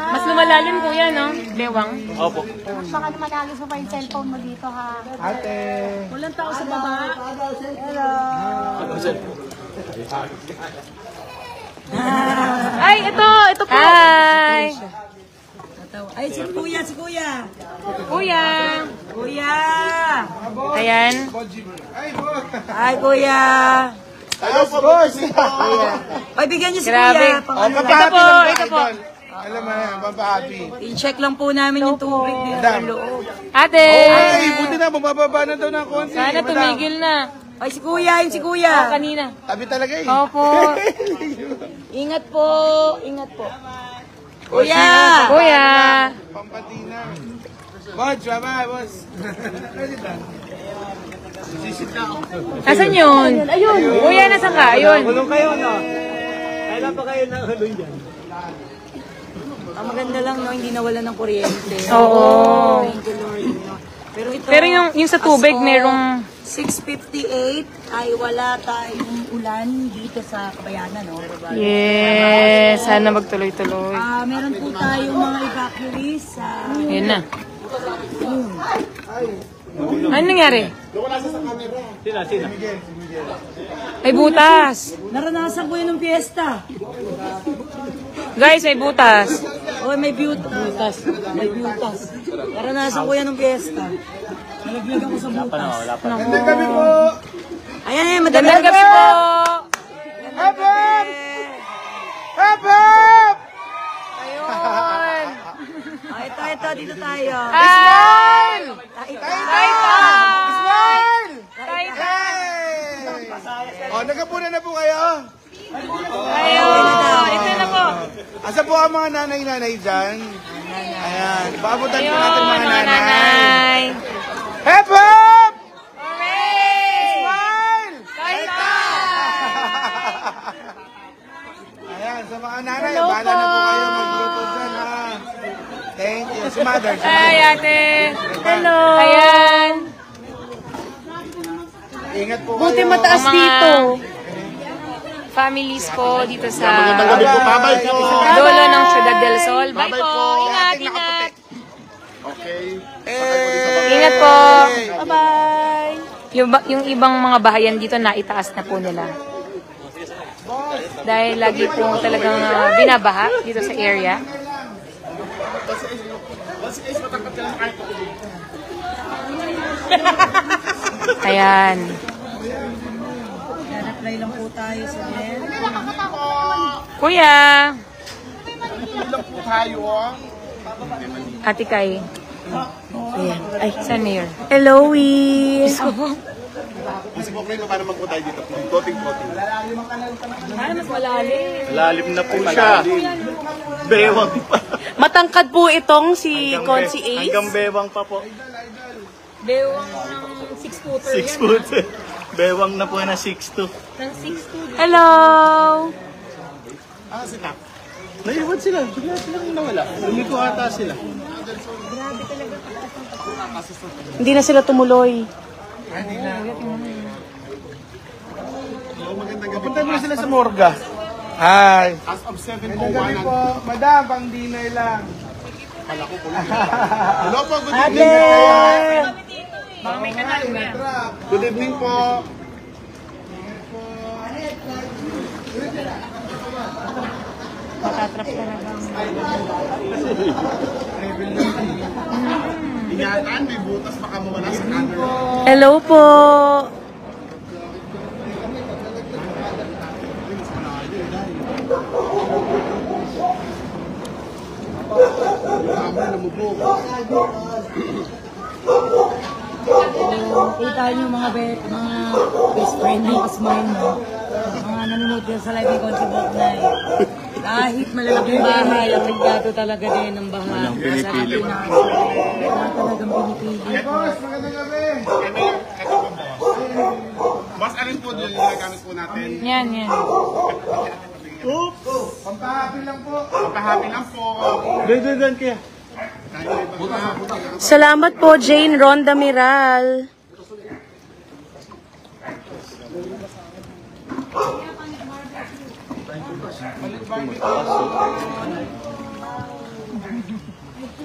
[SPEAKER 5] Mas lumalalim po yan, no? Bewang.
[SPEAKER 6] Baka naman alis mo pa yung cellphone mo dito, ha?
[SPEAKER 1] Ate.
[SPEAKER 7] Walang tao sa baba.
[SPEAKER 5] Ay, ito po. Hi.
[SPEAKER 3] Ay, si Kuya, si Kuya.
[SPEAKER 5] Kuya.
[SPEAKER 3] Kuya.
[SPEAKER 5] Ayan.
[SPEAKER 3] Ay, Kuya.
[SPEAKER 1] Hello po, boss.
[SPEAKER 3] Ay, bigyan niyo si
[SPEAKER 5] Grabe.
[SPEAKER 3] Kuya.
[SPEAKER 5] Ito po, ito po.
[SPEAKER 1] Alam mo na, pampahappy.
[SPEAKER 3] I-check lang po namin yung tubig dito sa loob.
[SPEAKER 5] Ate.
[SPEAKER 1] Ay, buti na, bumababa na daw ng konti.
[SPEAKER 5] Sana tumigil na.
[SPEAKER 3] Ay, si Kuya, yun si Kuya.
[SPEAKER 5] Kanina.
[SPEAKER 1] Tabi talaga eh.
[SPEAKER 5] Opo.
[SPEAKER 3] Ingat po, ingat po. Kuya!
[SPEAKER 5] Kuya.
[SPEAKER 1] Pampatina. Boss, baba, boss.
[SPEAKER 5] Nasaan yun? Ayun. Kuya, nasan ka? Ayun.
[SPEAKER 2] Kulong kayo, no? Kailan pa kayo nakulong dyan?
[SPEAKER 3] Ang maganda lang, no, hindi nawala ng kuryente.
[SPEAKER 5] Oo.
[SPEAKER 3] Thank you, Lord. No. Pero ito,
[SPEAKER 5] Pero yung sa tubig,
[SPEAKER 3] as of
[SPEAKER 5] merong...
[SPEAKER 3] 6:58 ay wala tayong ulan dito sa Kabayanan, no?
[SPEAKER 5] Yes. Sana magtuloy-tuloy.
[SPEAKER 3] Meron po tayong mga evacuees sa...
[SPEAKER 5] Ayun na. Ano nangyari?
[SPEAKER 2] Sina?
[SPEAKER 5] Ay, butas.
[SPEAKER 3] Naranasan ko yun ng fiesta.
[SPEAKER 5] Guys, may butas.
[SPEAKER 3] Oh, may butas. May butas. Naranasan ko yan ng fiesta. Nalaglag ako sa butas.
[SPEAKER 1] Gandang gabi po.
[SPEAKER 3] Ayan, madami.
[SPEAKER 5] Gandang gabi po.
[SPEAKER 1] Hop, hop! Hop, hop!
[SPEAKER 5] Ayun.
[SPEAKER 3] Ito, dito tayo.
[SPEAKER 5] Ay!
[SPEAKER 1] Titan! Smile!
[SPEAKER 5] Titan!
[SPEAKER 1] Oh, nagkapunan na po kayo.
[SPEAKER 5] Ayun. Ito na po.
[SPEAKER 1] Asa po ang mga nanay-nanay dyan? Ayan. Paabutan po
[SPEAKER 5] Ayun,
[SPEAKER 1] natin mga
[SPEAKER 5] mga
[SPEAKER 1] nanay.
[SPEAKER 5] nanay.
[SPEAKER 1] Hop, hop!
[SPEAKER 5] Hooray!
[SPEAKER 1] Smile!
[SPEAKER 5] Titan!
[SPEAKER 1] Ayan, sa mga nanay, bahala na po kayo magluto dyan, ha? Thank you. Si mother, si
[SPEAKER 5] Ay,
[SPEAKER 1] mother.
[SPEAKER 5] ate. Hello. Ayan.
[SPEAKER 1] Ingat po
[SPEAKER 7] Buti
[SPEAKER 1] kayo.
[SPEAKER 7] mataas
[SPEAKER 5] Mga
[SPEAKER 7] dito.
[SPEAKER 5] families po dito sa
[SPEAKER 4] Magandang gabi po. Bye-bye po.
[SPEAKER 5] dulo ng Ciudad del Sol. Bye
[SPEAKER 4] Bye-bye
[SPEAKER 5] po.
[SPEAKER 4] po.
[SPEAKER 5] Ingat,
[SPEAKER 1] Ating
[SPEAKER 5] ingat.
[SPEAKER 1] nakaputi.
[SPEAKER 4] Okay.
[SPEAKER 5] Ingat po.
[SPEAKER 7] Bye-bye.
[SPEAKER 5] Yung ibang mga bahayan dito, naitaas na po nila. Dahil lagi po talagang binabaha dito sa area. Ayan.
[SPEAKER 3] Reply lang po tayo sa mail.
[SPEAKER 5] Kuya.
[SPEAKER 4] Ilang po tayo,
[SPEAKER 5] Ate Kay.
[SPEAKER 3] Ayan. Ay,
[SPEAKER 5] San Mayor.
[SPEAKER 3] hello, Wiz.
[SPEAKER 4] Kasi po kayo, paano mag po tayo dito? Coating-coating.
[SPEAKER 5] Ay, mas malalim.
[SPEAKER 2] Lalim na po siya. Bewang pa.
[SPEAKER 7] Matangkad po itong si Consi Ace.
[SPEAKER 2] Hanggang bewang pa po.
[SPEAKER 5] Bewang ng 6-footer
[SPEAKER 2] 6 foot. Bewang na po na 6'2".
[SPEAKER 5] Ng 6'2".
[SPEAKER 3] Hello.
[SPEAKER 2] Naiwan sila. Bigla silang nawala. Lumiko ata sila.
[SPEAKER 7] Hindi na sila tumuloy.
[SPEAKER 1] Punta mo sila sa Morga. Hi.
[SPEAKER 4] As of 7:01.
[SPEAKER 1] Magandang gabi po. Madam, pang dinner lang.
[SPEAKER 4] Hello po, good
[SPEAKER 1] Ate!
[SPEAKER 4] evening. Good evening po.
[SPEAKER 5] Matatrap talaga.
[SPEAKER 4] Ingatan, may butas baka mawala sa camera.
[SPEAKER 7] Hello po.
[SPEAKER 3] Kita niyo mga best friend ni Ismail, no? Mga nanonood din sa live ni Consi Boknay. Kahit malalaking bahay, apektado talaga din ng baha. Walang pinipili. Wala talagang pinipili.
[SPEAKER 1] Boss, magandang gabi.
[SPEAKER 4] Boss, alin po yung ginagamit po natin?
[SPEAKER 5] Yan, yan.
[SPEAKER 1] Pampahappy lang po.
[SPEAKER 4] Papahappy lang po.
[SPEAKER 7] Salamat po, Jane Ronda Miral.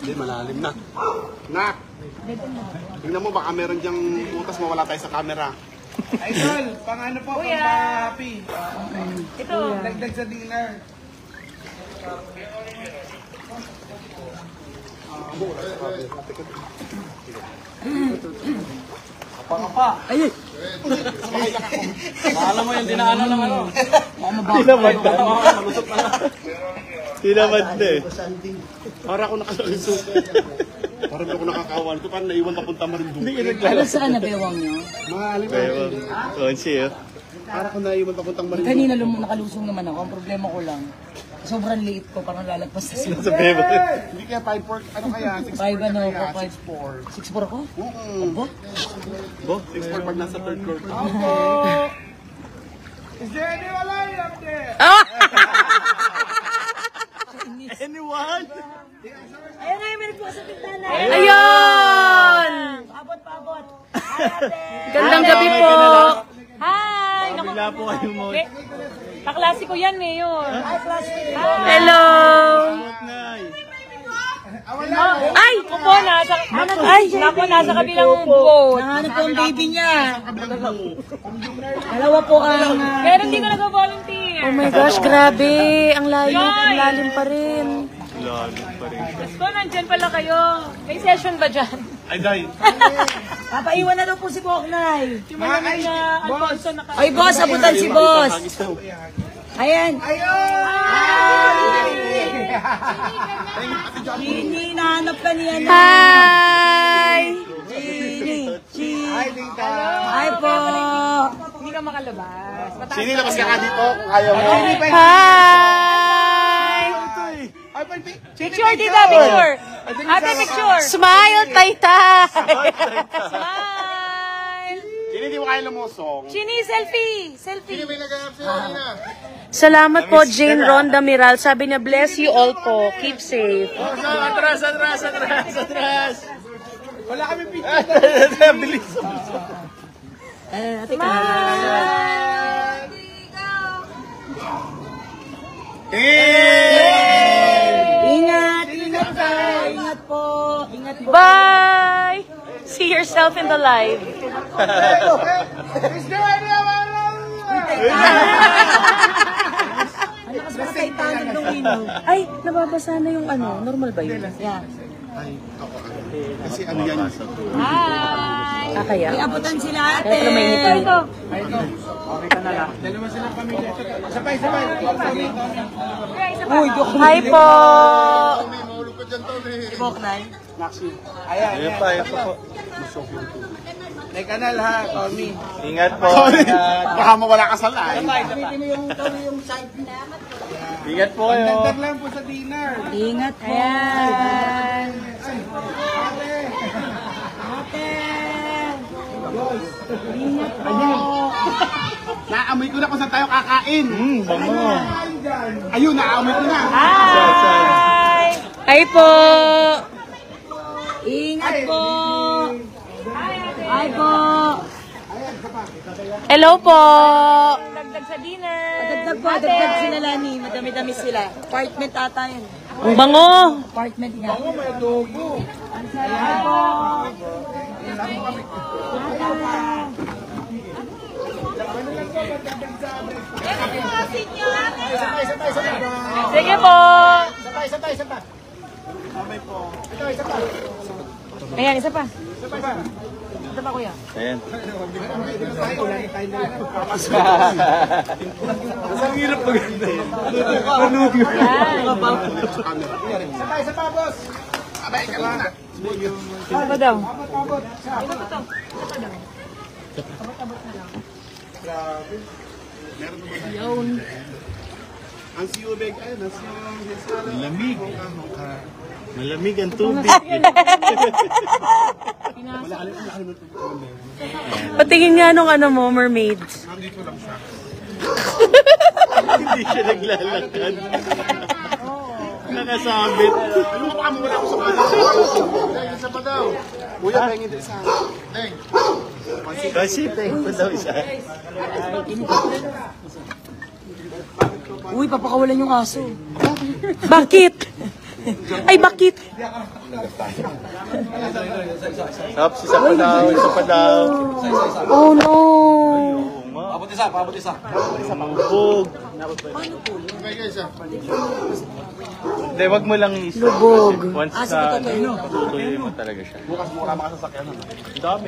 [SPEAKER 4] Hindi, malalim na. Nak! Tingnan mo, baka meron diyang butas mawala tayo sa camera.
[SPEAKER 1] Idol, pang ano po, pampahappy.
[SPEAKER 5] Ito.
[SPEAKER 1] Dagdag sa dinner.
[SPEAKER 2] Alam mo yung dinaanan ng ano.
[SPEAKER 4] Tinamad na eh. Para ako nakakalusot. Para ako nakakawan. Ito parang naiwan papunta Marinduque.
[SPEAKER 3] Ano saan na bewang nyo?
[SPEAKER 4] Mga alimang. Para ako naiwan papuntang Marinduque.
[SPEAKER 3] Kanina nakalusong naman ako. Ang problema ko lang, sobrang liit ko, parang lalagpas na sila.
[SPEAKER 4] Hindi kaya 5'4", ano kaya? 6'4",
[SPEAKER 3] 5 ano
[SPEAKER 4] kaya?
[SPEAKER 3] ako, 6'4 ako? Abo?
[SPEAKER 4] 6'4" pag nasa third court.
[SPEAKER 1] Is there anyone up there?
[SPEAKER 4] Anyone?
[SPEAKER 3] Ayun na, may nagbukas sa pintana.
[SPEAKER 7] Ayun!
[SPEAKER 3] Paabot.
[SPEAKER 7] Gandang gabi po.
[SPEAKER 5] Hi! Bigla po kayo mo. Kaklase ko yan, Mayor.
[SPEAKER 7] Hello!
[SPEAKER 5] Ay! Kupo, nasa kabilang boat.
[SPEAKER 3] Nahanap ko ang baby niya. Dalawa po ang...
[SPEAKER 5] Pero hindi ko nag-volunteer.
[SPEAKER 7] Oh my gosh, grabe. Ang layo, ang lalim pa rin.
[SPEAKER 5] Gusto, nandyan pala kayo. May session ba dyan?
[SPEAKER 4] Ay, day.
[SPEAKER 3] Papaiwan na daw po si Boknay.
[SPEAKER 5] Yung malamig na Alfonso naka...
[SPEAKER 3] Ay, boss, abutan si boss. Ayan. Gini, nahanap ka niya na.
[SPEAKER 7] Hi!
[SPEAKER 3] Gini.
[SPEAKER 1] Hi, Tita.
[SPEAKER 3] Hi po.
[SPEAKER 5] Hindi ka makalabas. Mataas
[SPEAKER 4] Sini, labas ka nga dito kung ayaw mo.
[SPEAKER 7] Hi!
[SPEAKER 5] Picture, tita, picture. Ate, picture.
[SPEAKER 7] Smile, taytay!
[SPEAKER 5] Smile.
[SPEAKER 4] Sini, di mo kaya lumusong.
[SPEAKER 5] Chini, selfie. Selfie.
[SPEAKER 7] Salamat po, Jane Ronda Miral. Sabi niya, bless you all po. Keep safe.
[SPEAKER 2] Atras.
[SPEAKER 1] Wala kami picture.
[SPEAKER 4] Bilis.
[SPEAKER 3] Ingat ka. Ingat po. Ingat po.
[SPEAKER 7] Bye! See yourself in the live.
[SPEAKER 1] Is there anyone
[SPEAKER 3] Ano kasi mga Titanic nung ilaw?
[SPEAKER 7] Ay, nababasa na yung ano. Normal ba yun?
[SPEAKER 3] Yeah.
[SPEAKER 4] Kasi ano yan?
[SPEAKER 5] Hi.
[SPEAKER 7] Kaya.
[SPEAKER 3] May abutan sila ate.
[SPEAKER 7] Kaya pala mainit na ito.
[SPEAKER 1] Dalawa silang pamilya. Sabay.
[SPEAKER 7] Hi po!
[SPEAKER 3] Boknay.
[SPEAKER 1] Ayan po. May kanal ha, Tommy.
[SPEAKER 2] Ingat po.
[SPEAKER 4] Baka mawala ka sa live.
[SPEAKER 3] Yung side na.
[SPEAKER 2] Ingat po kayo.
[SPEAKER 1] Dagdag lang po sa dinner.
[SPEAKER 3] Ingat po.
[SPEAKER 5] Ayan.
[SPEAKER 3] Ate.
[SPEAKER 4] Naamoy ko na kung saan tayo kakain. Bango. Ayun, naamoy ko na.
[SPEAKER 5] Hi.
[SPEAKER 7] Hi po!
[SPEAKER 3] Ingat po. Hi po.
[SPEAKER 7] Hello po!
[SPEAKER 5] Dagdag sa dinner.
[SPEAKER 3] Dagdag po. Dagdag sila Lani. Madami-dami sila. Apartment ata yun.
[SPEAKER 7] Ang bango!
[SPEAKER 3] Apartment nga.
[SPEAKER 1] May dugo.
[SPEAKER 3] Hi po.
[SPEAKER 5] Sige po. Ayan, isa pa. Isa pa, kuya.
[SPEAKER 2] Ayan.
[SPEAKER 4] Ang hirap maganda yun.
[SPEAKER 1] Isa pa, boss.
[SPEAKER 5] Ano ba daw?
[SPEAKER 4] Ang siubig, ayun, ang siubig.
[SPEAKER 2] Malamig ang tubig.
[SPEAKER 7] Patingin nga nung ano mo, mermaids.
[SPEAKER 8] Hindi siya naglalakad. Nakasabit.
[SPEAKER 4] Ano ka mo wala ako sa mga isa pa daw. Kuya, pahingin din isa. Leng.
[SPEAKER 8] Kasi thank ko daw isa.
[SPEAKER 3] Uy, papakawalan yung aso.
[SPEAKER 7] Bakit? Ay, bakit?
[SPEAKER 8] Tapos isa pa daw, isa pa daw.
[SPEAKER 7] Oh no.
[SPEAKER 2] Pabot isa.
[SPEAKER 8] Bug. Hindi, wag mo lang
[SPEAKER 7] Lubog.
[SPEAKER 8] Once na tutuloy mo talaga siya.
[SPEAKER 4] Bukas mo wala makasasakyan.
[SPEAKER 8] Ang dami.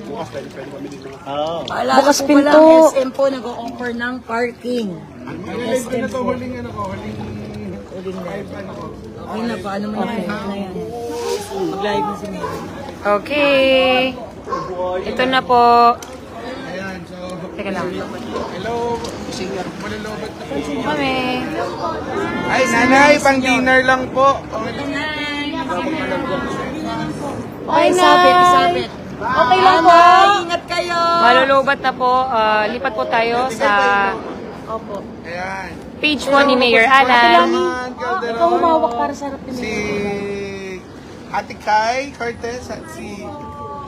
[SPEAKER 4] Bukas pwede mamili ng
[SPEAKER 8] Oo.
[SPEAKER 3] Paalala
[SPEAKER 7] Bukas
[SPEAKER 3] ko
[SPEAKER 7] pinto.
[SPEAKER 3] pala, SM po nag-o-offer ng parking.
[SPEAKER 1] Ano to, huling ano ko, huling
[SPEAKER 3] Okay na, paano mo na yan? Mag-live na si Mary.
[SPEAKER 5] Okay. Ito na po.
[SPEAKER 1] Ayan, so,
[SPEAKER 5] Teka lang.
[SPEAKER 1] hello, malalobat na po.
[SPEAKER 5] Kami.
[SPEAKER 1] Ay, nanay, pang dinner lang po.
[SPEAKER 3] Okay, isabit.
[SPEAKER 5] Okay lang po.
[SPEAKER 3] Ingat kayo.
[SPEAKER 5] Malulubat na po. Lipat po tayo sa
[SPEAKER 1] Ayan.
[SPEAKER 5] page po ni Mayor Alan.
[SPEAKER 7] Ikaw humawak para sa harap
[SPEAKER 1] Si Ate Kai Cortez at si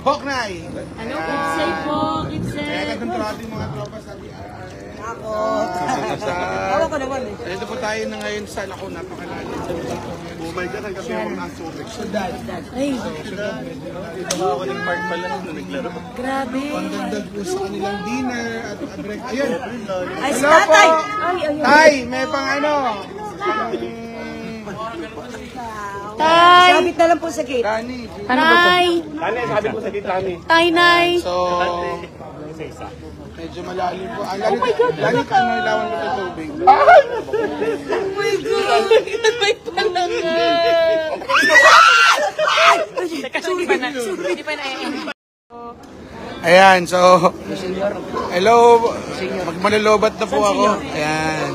[SPEAKER 1] Hoknay. Ano po?
[SPEAKER 6] Say po, keep safe.
[SPEAKER 1] Kaya katong ating mga tropa sa DRRM. Ako.
[SPEAKER 3] Ako naman eh.
[SPEAKER 1] Dito po tayo na ngayon sa Lako, napakalalim.
[SPEAKER 4] Oh my God, ang gabi ang mga aso.
[SPEAKER 3] Ay,
[SPEAKER 8] Ako ng park pala nung naglaro.
[SPEAKER 3] grabe.
[SPEAKER 1] Pagdagdag po sa kanilang dinner at break. Ayun.
[SPEAKER 3] Ay, si
[SPEAKER 1] Hello po.
[SPEAKER 3] tatay.
[SPEAKER 1] Tay, may pang ano.
[SPEAKER 7] Tay.
[SPEAKER 3] Sabit na lang po sa gate.
[SPEAKER 1] Dani.
[SPEAKER 7] Tay.
[SPEAKER 4] Lani, sabi ko sa gitna ni.
[SPEAKER 7] Tay, nay.
[SPEAKER 1] So, medyo malalim po. Oh my God! Lani ka, ano, ilawan mo sa tubig.
[SPEAKER 5] Hindi pa na.
[SPEAKER 1] Ayan, so, hello, magmalalobat na po ako. Ayan.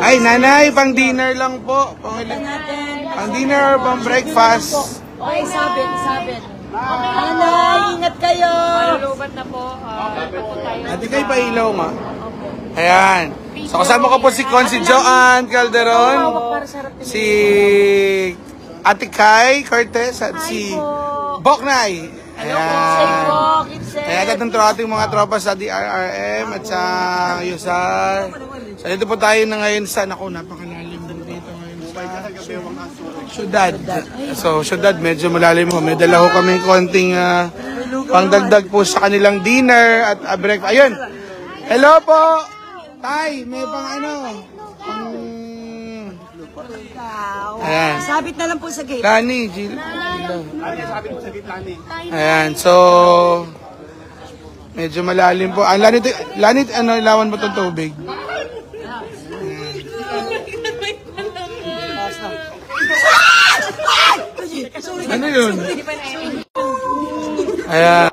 [SPEAKER 1] Ay, nanay, pang dinner lang po. Pang dinner, pang breakfast.
[SPEAKER 3] Okay, sabit. Nanay, ingat kayo.
[SPEAKER 5] Malulubat na po. Lipat po tayo.
[SPEAKER 1] Ate kayo pa ilaw nga. Ayan. So, kasama ko po si Consi Joanne Calderon, si Ate Kai Cortez at si Boknay. Ayan. Kaya katong ating mga tropa sa DRRM at sa USAR. So, dito po tayo na ngayon sa, naku, napakalalim din dito ngayon sa syudad. So, syudad, medyo malalim ho. May dala ho kami konting pangdagdag po sa kanilang dinner at breakfast. Ayun! Hello po! Tay, may pang ano? Ayan.
[SPEAKER 3] Sabit na lang po sa gate.
[SPEAKER 1] Lani, Jill.
[SPEAKER 4] Sabi ko sa gitna ni.
[SPEAKER 1] Ayan, so medyo malalim po. Lani, ano, ilawan mo itong tubig? Ano yun? Ayan.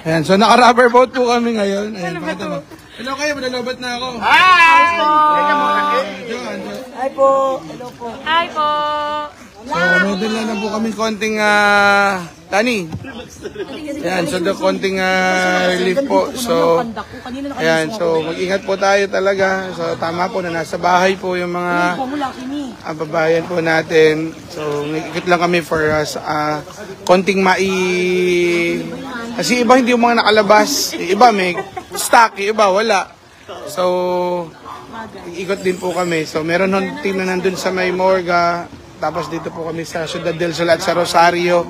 [SPEAKER 1] Ayan, so naka-rubber boat po kami ngayon. Ayan, pakita mo. Hello kayo, malalobat na ako.
[SPEAKER 3] Hi po. Hello po.
[SPEAKER 5] Hi po.
[SPEAKER 1] So, may dala na po kami konting, Tani. Ayan, so konting relief po. So, ayan, so mag-ingat po tayo talaga. So, tama po na nasa bahay po yung mga babayan po natin. So, nag-ikot lang kami for konting kasi iba hindi yung mga nakalabas. Iba may stock, iba wala. So, ikot din po kami. So, meron hong team na nandun sa may Morga. Tapos dito po kami sa Ciudad del Sol at sa Rosario.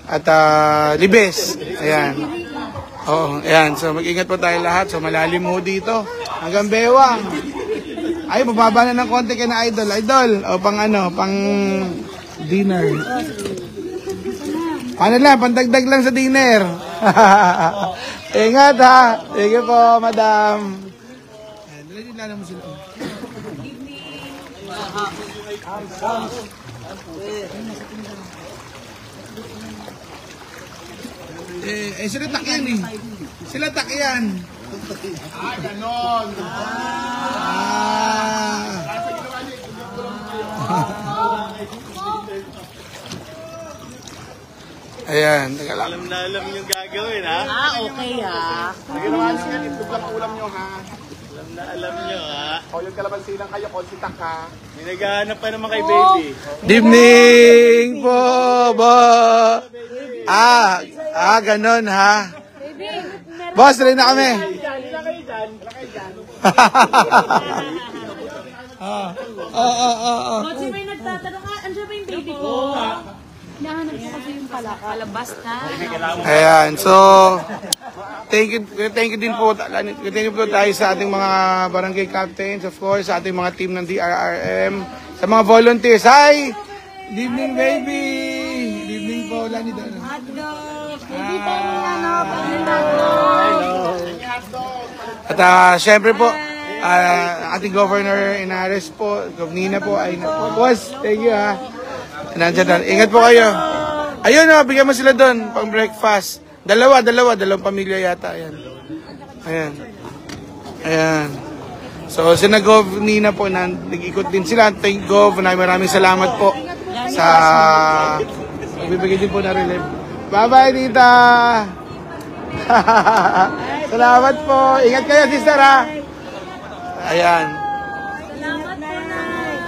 [SPEAKER 1] At Libes. Ayan. Oo, ayan. So, mag-ingat po tayo lahat. So, malalim mo dito. Hanggang Bewang. Ay, bababa na ng konti kay na Idol. Idol, o pang ano, pang dinner. Ano lang, pandagdag lang sa dinner. Ingat ha. Sige po, madam. Dali lang mo sila. Sila takyan eh. Sila takyan.
[SPEAKER 4] Ganon.
[SPEAKER 1] Ayan, teka lang.
[SPEAKER 8] Alam na alam yung gagawin, ha?
[SPEAKER 7] Okay ha.
[SPEAKER 4] Sige naman, sige, itlog lang ang ulam nyo, ha?
[SPEAKER 8] Alam na alam nyo, ha?
[SPEAKER 4] O, yung kalabansi lang kayo, konsitak, ha?
[SPEAKER 8] May naghahanap pa naman kay baby.
[SPEAKER 1] Good evening po, ba? Ganon ha. Boss, ready na kami.
[SPEAKER 7] Kasi may nagtatanong, andyan ba yung baby ko?
[SPEAKER 6] Nahanap ko kasi yung palaka.
[SPEAKER 5] Palabas na.
[SPEAKER 1] Ayan, so thank you din po. Thank you po tayo sa ating mga barangay captains, of course, sa ating mga team ng DRRM, sa mga volunteers. Hi! Good evening, baby! Good evening po, Lani Dono. At syempre po, ating Governor Inares po, Governina po, ay boss, thank you ha. Nandiyan na. Ingat po kayo. Ayun o, bigyan mo sila doon, pang breakfast. Dalawang pamilya yata. Ayan. So, sina Gov, Nina po, nag-ikot din sila. Thank Gov, maraming salamat po sa bibigay din po na relief. Bye-bye, Tita! Salamat po. Ingat kayo, sister, ha? Ayan.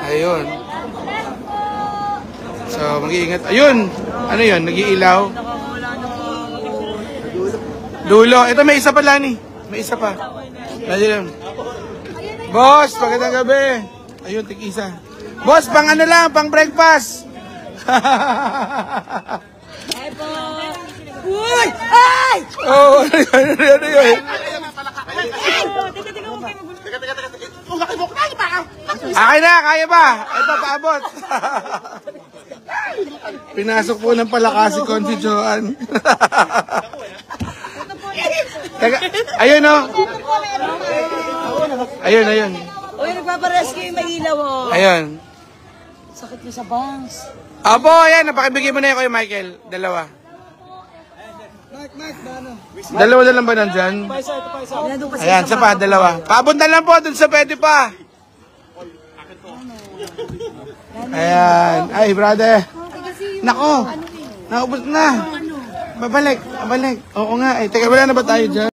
[SPEAKER 1] Ayun. So, mag-iingat. Ayun! Ano yun? Nag-iilaw? Dulo. Ito, may isa pa, Lani. May isa pa. Ayun. Boss, magandang gabi. Ayun, tig-isa. Boss, pang ano lang, pang breakfast.
[SPEAKER 3] Uy! Ay!
[SPEAKER 1] Oh, ano yun? Akin na, kaya ba? Ito, paabot. Pinasok po ng palaka si Confi Joan. Teka, ayun o. Ayun.
[SPEAKER 3] Uy, nagpaparescue yung mailaw oh.
[SPEAKER 1] Ayun.
[SPEAKER 3] Sakit niya sa bangs.
[SPEAKER 1] Abo, ayan. Napakibigay mo na yun kay Michael. Dalawa. Dalawa na lang ba nandyan? Ayan, isa pa, dalawa. Paabot na lang po, dun sa pwede pa. Ayan. Ay, brother. Nako. Naubos na. Babalik. Oo nga. Teka, wala na ba tayo dyan?